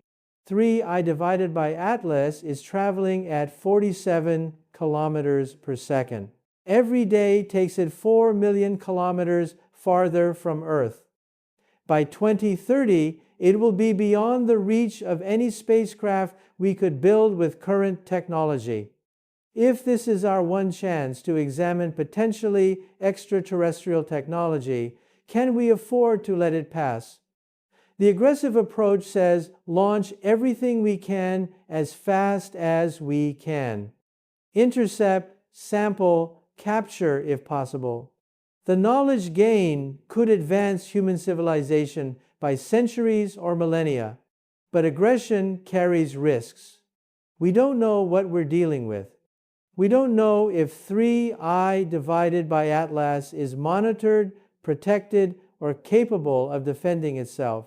Speaker 1: 3I divided by Atlas is traveling at 47 kilometers per second. Every day takes it 4 million kilometers farther from Earth. By 2030, it will be beyond the reach of any spacecraft we could build with current technology. If this is our one chance to examine potentially extraterrestrial technology, can we afford to let it pass? The aggressive approach says launch everything we can as fast as we can. Intercept, sample, capture if possible. The knowledge gained could advance human civilization by centuries or millennia, but aggression carries risks. We don't know what we're dealing with. We don't know if 3I divided by Atlas is monitored, protected, or capable of defending itself.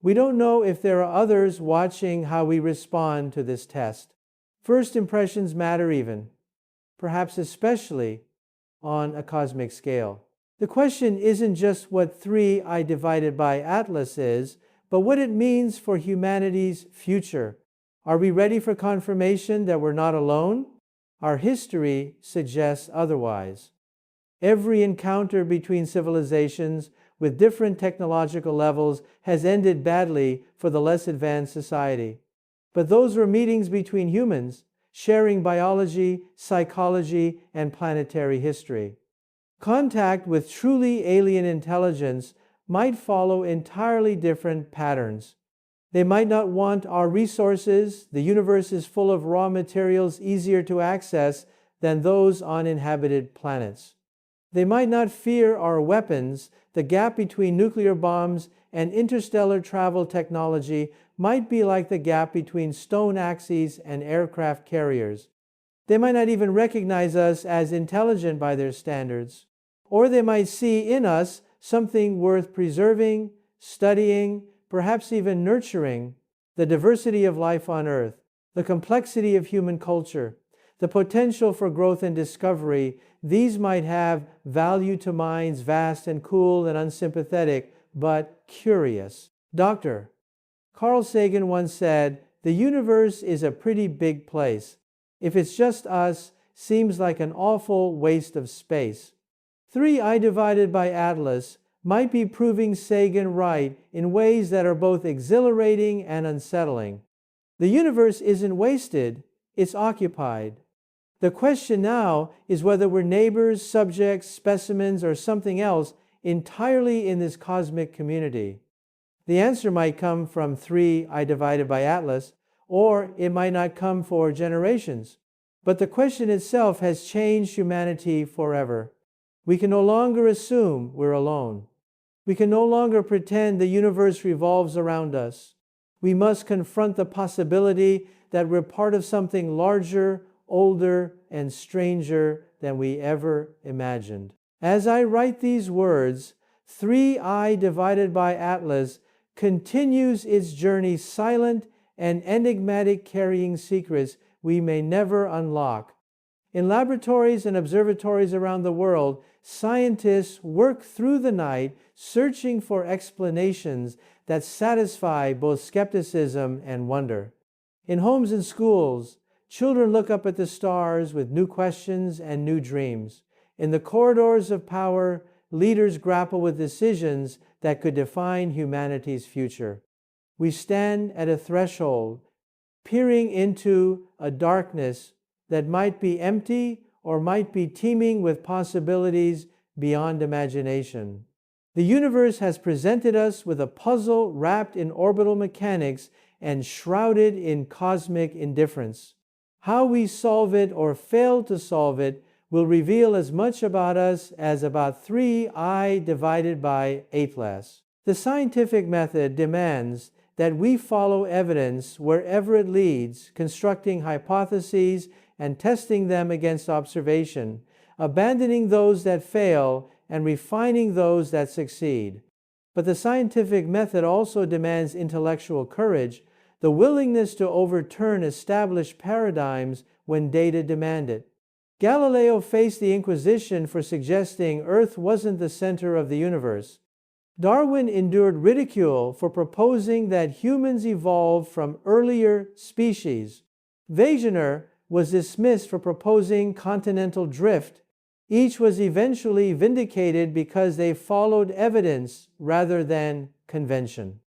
Speaker 1: We don't know if there are others watching how we respond to this test. First impressions matter even, perhaps especially on a cosmic scale. The question isn't just what 3I divided by Atlas is, but what it means for humanity's future. Are we ready for confirmation that we're not alone? Our history suggests otherwise. Every encounter between civilizations with different technological levels has ended badly for the less advanced society. But those were meetings between humans, sharing biology, psychology, and planetary history. Contact with truly alien intelligence might follow entirely different patterns. They might not want our resources. The universe is full of raw materials easier to access than those on inhabited planets. They might not fear our weapons. The gap between nuclear bombs and interstellar travel technology might be like the gap between stone axes and aircraft carriers. They might not even recognize us as intelligent by their standards. Or they might see in us something worth preserving, studying, perhaps even nurturing. The diversity of life on Earth, the complexity of human culture, the potential for growth and discovery, these might have value to minds vast and cool and unsympathetic, but curious. Dr. Carl Sagan once said, "The universe is a pretty big place. If it's just us, seems like an awful waste of space." 3I divided by Atlas might be proving Sagan right in ways that are both exhilarating and unsettling. The universe isn't wasted, it's occupied. The question now is whether we're neighbors, subjects, specimens, or something else entirely in this cosmic community. The answer might come from 3I divided by Atlas, or it might not come for generations. But the question itself has changed humanity forever. We can no longer assume we're alone. We can no longer pretend the universe revolves around us. We must confront the possibility that we're part of something larger, older, and stranger than we ever imagined. As I write these words, 3I divided by Atlas continues its journey silent and enigmatic carrying secrets we may never unlock. In laboratories and observatories around the world, scientists work through the night searching for explanations that satisfy both skepticism and wonder. In homes and schools, children look up at the stars with new questions and new dreams. In the corridors of power, leaders grapple with decisions that could define humanity's future. We stand at a threshold, peering into a darkness that might be empty or might be teeming with possibilities beyond imagination. The universe has presented us with a puzzle wrapped in orbital mechanics and shrouded in cosmic indifference. How we solve it or fail to solve it will reveal as much about us as about 3I divided by Atlas. The scientific method demands that we follow evidence wherever it leads, constructing hypotheses and testing them against observation, abandoning those that fail and refining those that succeed. But the scientific method also demands intellectual courage, the willingness to overturn established paradigms when data demand it. Galileo faced the Inquisition for suggesting Earth wasn't the center of the universe. Darwin endured ridicule for proposing that humans evolved from earlier species. Wegener was dismissed for proposing continental drift. Each was eventually vindicated because they followed evidence rather than convention.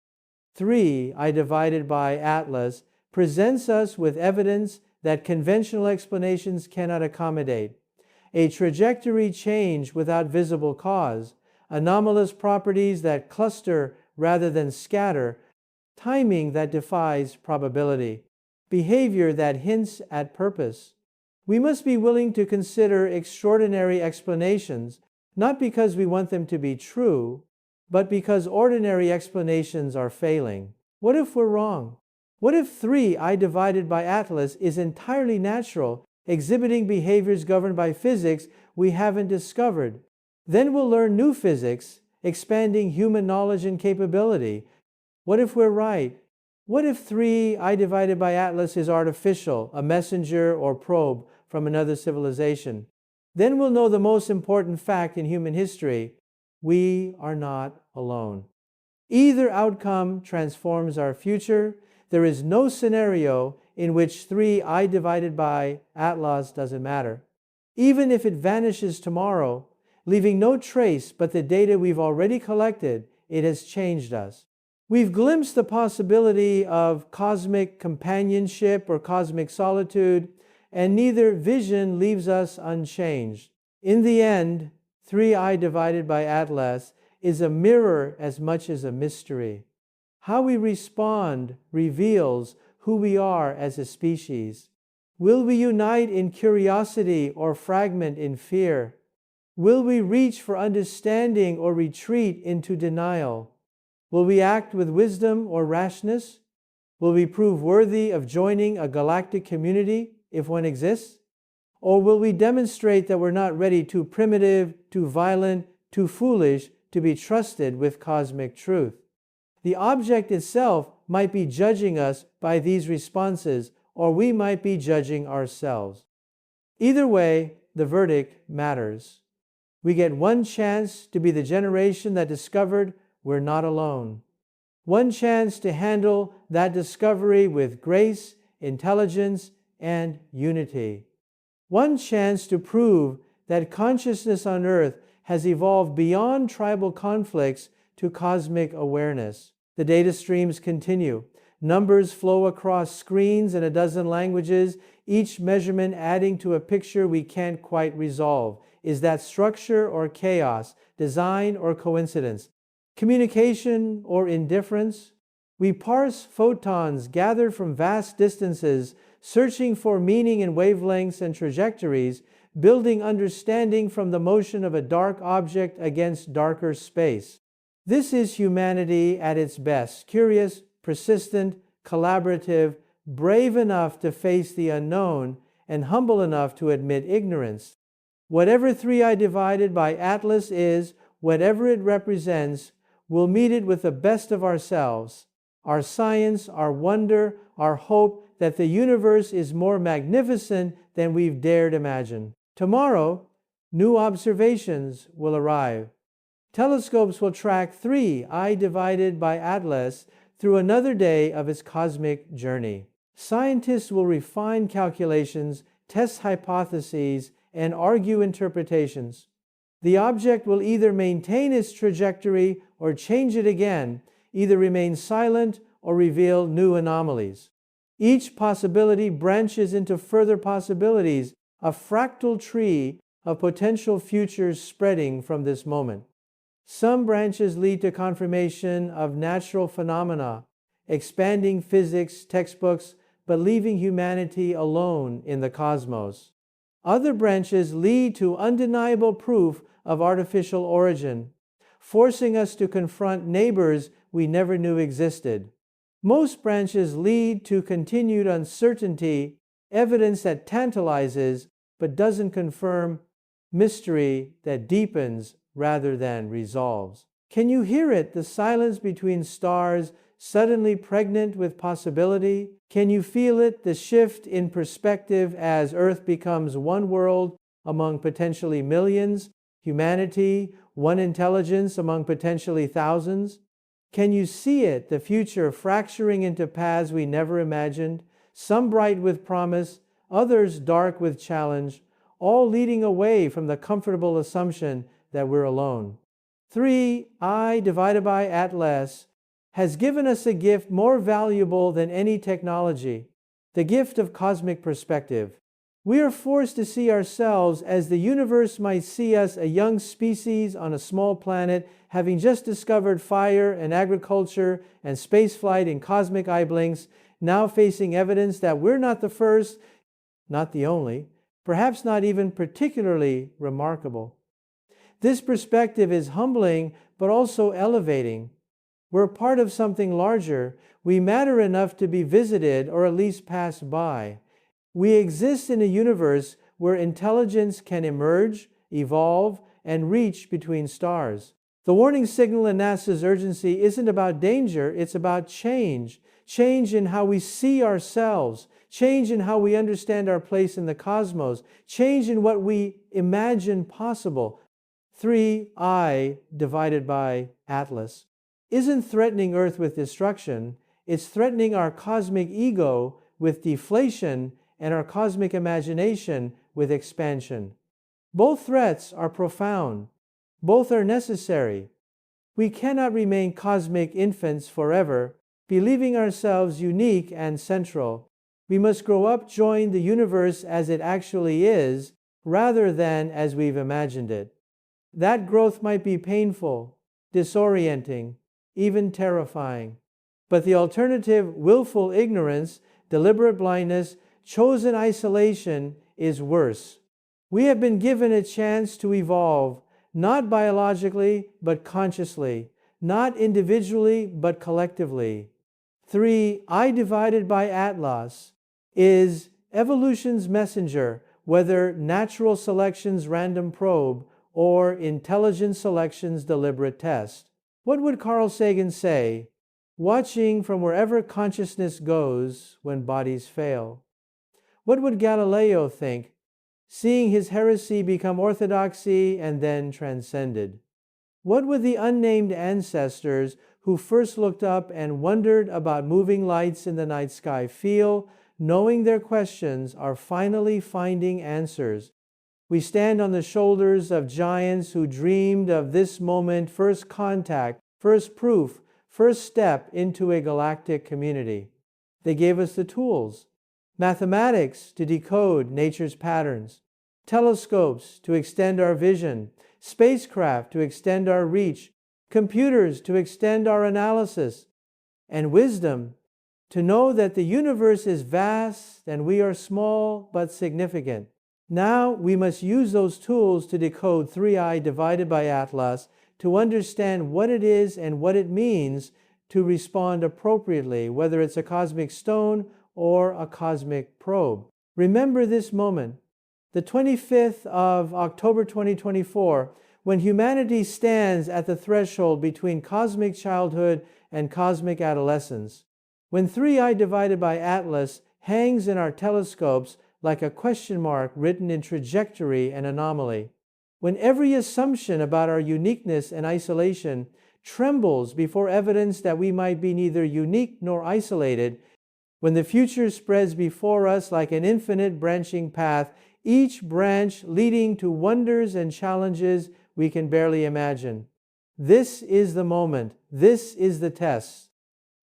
Speaker 1: 3I divided by Atlas presents us with evidence that conventional explanations cannot accommodate. A trajectory change without visible cause, anomalous properties that cluster rather than scatter, timing that defies probability, behavior that hints at purpose. We must be willing to consider extraordinary explanations, not because we want them to be true, but because ordinary explanations are failing. What if we're wrong? What if 3I divided by Atlas is entirely natural, exhibiting behaviors governed by physics we haven't discovered? Then we'll learn new physics, expanding human knowledge and capability. What if we're right? What if 3I divided by Atlas is artificial, a messenger or probe from another civilization? Then we'll know the most important fact in human history: we are not alone. Either outcome transforms our future. There is no scenario in which 3I divided by Atlas doesn't matter. Even if it vanishes tomorrow, leaving no trace but the data we've already collected, it has changed us. We've glimpsed the possibility of cosmic companionship or cosmic solitude, and neither vision leaves us unchanged. In the end, 3I divided by Atlas is a mirror as much as a mystery. How we respond reveals who we are as a species. Will we unite in curiosity or fragment in fear? Will we reach for understanding or retreat into denial? Will we act with wisdom or rashness? Will we prove worthy of joining a galactic community if one exists? Or will we demonstrate that we're not ready, too primitive, too violent, too foolish to be trusted with cosmic truth? The object itself might be judging us by these responses, or we might be judging ourselves. Either way, the verdict matters. We get one chance to be the generation that discovered we're not alone. One chance to handle that discovery with grace, intelligence, and unity. One chance to prove that consciousness on Earth has evolved beyond tribal conflicts to cosmic awareness. The data streams continue. Numbers flow across screens in a dozen languages, each measurement adding to a picture we can't quite resolve. Is that structure or chaos, design or coincidence, communication or indifference? We parse photons gathered from vast distances, searching for meaning in wavelengths and trajectories, building understanding from the motion of a dark object against darker space. This is humanity at its best: curious, persistent, collaborative, brave enough to face the unknown, and humble enough to admit ignorance. Whatever 3I divided by Atlas is, whatever it represents, we'll meet it with the best of ourselves, our science, our wonder, our hope that the universe is more magnificent than we've dared imagine. Tomorrow, new observations will arrive. Telescopes will track 3I divided by Atlas through another day of its cosmic journey. Scientists will refine calculations, test hypotheses, and argue interpretations. The object will either maintain its trajectory or change it again, either remain silent or reveal new anomalies. Each possibility branches into further possibilities, a fractal tree of potential futures spreading from this moment. Some branches lead to confirmation of natural phenomena, expanding physics textbooks, but leaving humanity alone in the cosmos. Other branches lead to undeniable proof of artificial origin, forcing us to confront neighbors we never knew existed. Most branches lead to continued uncertainty, evidence that tantalizes but doesn't confirm, mystery that deepens rather than resolves. Can you hear it, the silence between stars suddenly pregnant with possibility? Can you feel it, the shift in perspective as Earth becomes one world among potentially millions, humanity, one intelligence among potentially thousands? Can you see it, the future fracturing into paths we never imagined, some bright with promise, others dark with challenge, all leading away from the comfortable assumption that we're alone? 3I divided by Atlas has given us a gift more valuable than any technology, the gift of cosmic perspective. We are forced to see ourselves as the universe might see us, a young species on a small planet, having just discovered fire and agriculture and spaceflight in cosmic eye blinks, now facing evidence that we're not the first, not the only, perhaps not even particularly remarkable. This perspective is humbling, but also elevating. We're part of something larger. We matter enough to be visited or at least pass by. We exist in a universe where intelligence can emerge, evolve, and reach between stars. The warning signal in NASA's urgency isn't about danger, it's about change. Change in how we see ourselves, change in how we understand our place in the cosmos, change in what we imagine possible. 3I divided by Atlas isn't threatening Earth with destruction, it's threatening our cosmic ego with deflation and our cosmic imagination with expansion. Both threats are profound. Both are necessary. We cannot remain cosmic infants forever, believing ourselves unique and central. We must grow up, join the universe as it actually is, rather than as we've imagined it. That growth might be painful, disorienting, even terrifying. But the alternative, willful ignorance, deliberate blindness, chosen isolation, is worse. We have been given a chance to evolve, not biologically, but consciously, not individually, but collectively. 3I divided by Atlas is evolution's messenger, whether natural selection's random probe or intelligent selection's deliberate test. What would Carl Sagan say? Watching from wherever consciousness goes when bodies fail. What would Galileo think? Seeing his heresy become orthodoxy and then transcended. What would the unnamed ancestors who first looked up and wondered about moving lights in the night sky feel, knowing their questions are finally finding answers? We stand on the shoulders of giants who dreamed of this moment, first contact, first proof, first step into a galactic community. They gave us the tools. Mathematics to decode nature's patterns, telescopes to extend our vision, spacecraft to extend our reach, computers to extend our analysis, and wisdom to know that the universe is vast and we are small but significant. Now we must use those tools to decode 3I divided by Atlas, to understand what it is and what it means to respond appropriately, whether it's a cosmic stone or a cosmic probe. Remember this moment. The 25th of October 2024 when humanity stands at the threshold between cosmic childhood and cosmic adolescence, when 3i divided by Atlas hangs in our telescopes like a question mark written in trajectory and anomaly, when every assumption about our uniqueness and isolation trembles before evidence that we might be neither unique nor isolated, when the future spreads before us like an infinite branching path, each branch leading to wonders and challenges we can barely imagine. This is the moment. This is the test.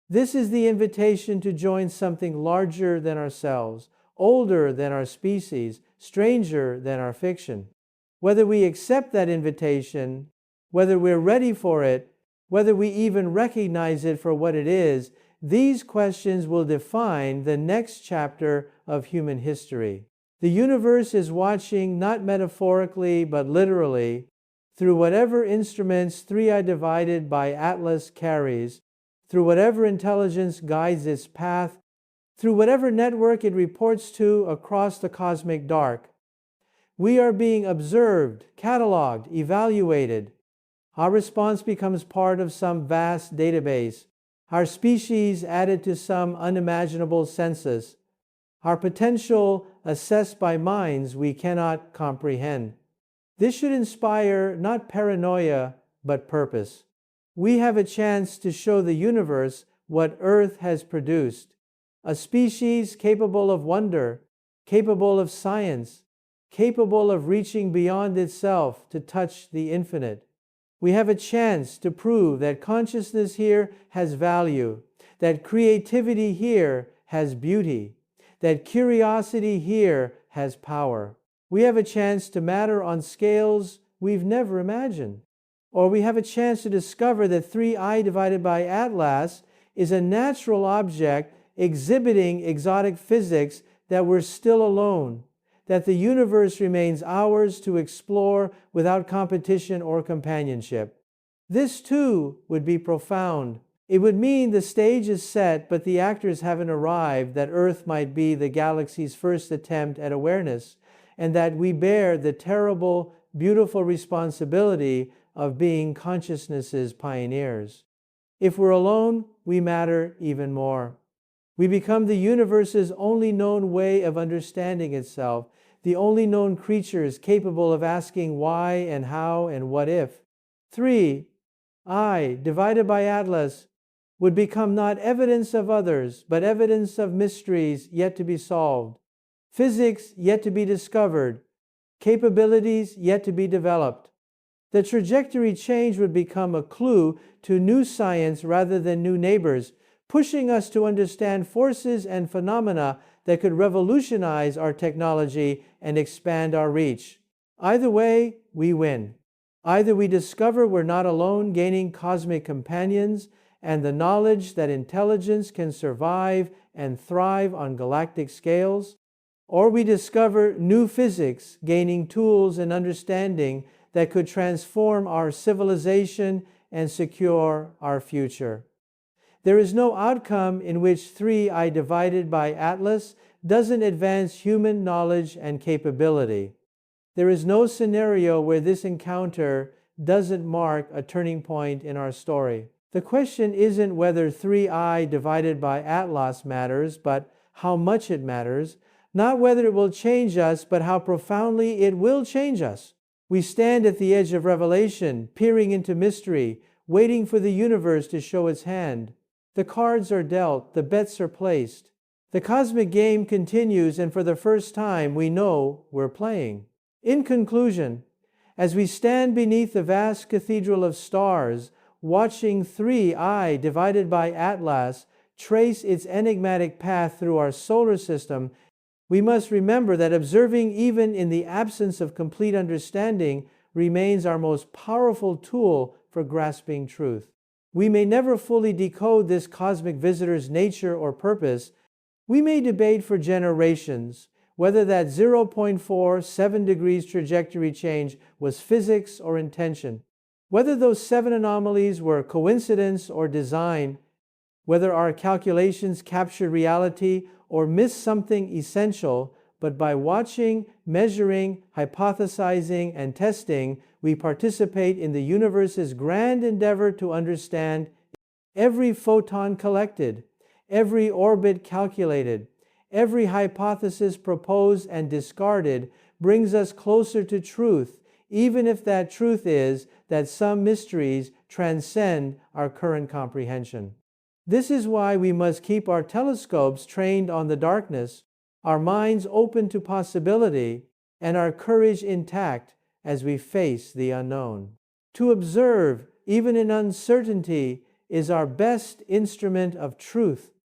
Speaker 1: This is the invitation to join something larger than ourselves, older than our species, stranger than our fiction. Whether we accept that invitation, whether we're ready for it, whether we even recognize it for what it is, these questions will define the next chapter of human history. The universe is watching, not metaphorically, but literally, through whatever instruments 3i divided by Atlas carries, through whatever intelligence guides its path, through whatever network it reports to across the cosmic dark. We are being observed, cataloged, evaluated. Our response becomes part of some vast database, our species added to some unimaginable census, our potential assessed by minds we cannot comprehend. This should inspire not paranoia, but purpose. We have a chance to show the universe what Earth has produced, a species capable of wonder, capable of science, capable of reaching beyond itself to touch the infinite. We have a chance to prove that consciousness here has value, that creativity here has beauty, that curiosity here has power. We have a chance to matter on scales we've never imagined. Or we have a chance to discover that 3i divided by Atlas is a natural object exhibiting exotic physics, that we're still alone, that the universe remains ours to explore without competition or companionship. This too would be profound. It would mean the stage is set, but the actors haven't arrived, that Earth might be the galaxy's first attempt at awareness, and that we bear the terrible, beautiful responsibility of being consciousness's pioneers. If we're alone, we matter even more. We become the universe's only known way of understanding itself, the only known creatures capable of asking why and how and what if. 3i divided by Atlas would become not evidence of others, but evidence of mysteries yet to be solved, physics yet to be discovered, capabilities yet to be developed. The trajectory change would become a clue to new science rather than new neighbors, pushing us to understand forces and phenomena that could revolutionize our technology and expand our reach. Either way, we win. Either we discover we're not alone, gaining cosmic companions and the knowledge that intelligence can survive and thrive on galactic scales, or we discover new physics, gaining tools and understanding that could transform our civilization and secure our future. There is no outcome in which 3i divided by Atlas doesn't advance human knowledge and capability. There is no scenario where this encounter doesn't mark a turning point in our story. The question isn't whether 3i divided by Atlas matters, but how much it matters. Not whether it will change us, but how profoundly it will change us. We stand at the edge of revelation, peering into mystery, waiting for the universe to show its hand. The cards are dealt, the bets are placed. The cosmic game continues, and for the first time, we know we're playing. In conclusion, as we stand beneath the vast cathedral of stars, watching 3i divided by Atlas trace its enigmatic path through our solar system, we must remember that observing even in the absence of complete understanding remains our most powerful tool for grasping truth. We may never fully decode this cosmic visitor's nature or purpose. We may debate for generations whether that 0.47 degrees trajectory change was physics or intention, whether those 7 anomalies were coincidence or design, whether our calculations captured reality or missed something essential, but by watching, measuring, hypothesizing, and testing, we participate in the universe's grand endeavor to understand. Every photon collected, every orbit calculated, every hypothesis proposed and discarded brings us closer to truth, even if that truth is that some mysteries transcend our current comprehension. This is why we must keep our telescopes trained on the darkness, our minds open to possibility, and our courage intact as we face the unknown. To observe, even in uncertainty, is our best instrument of truth.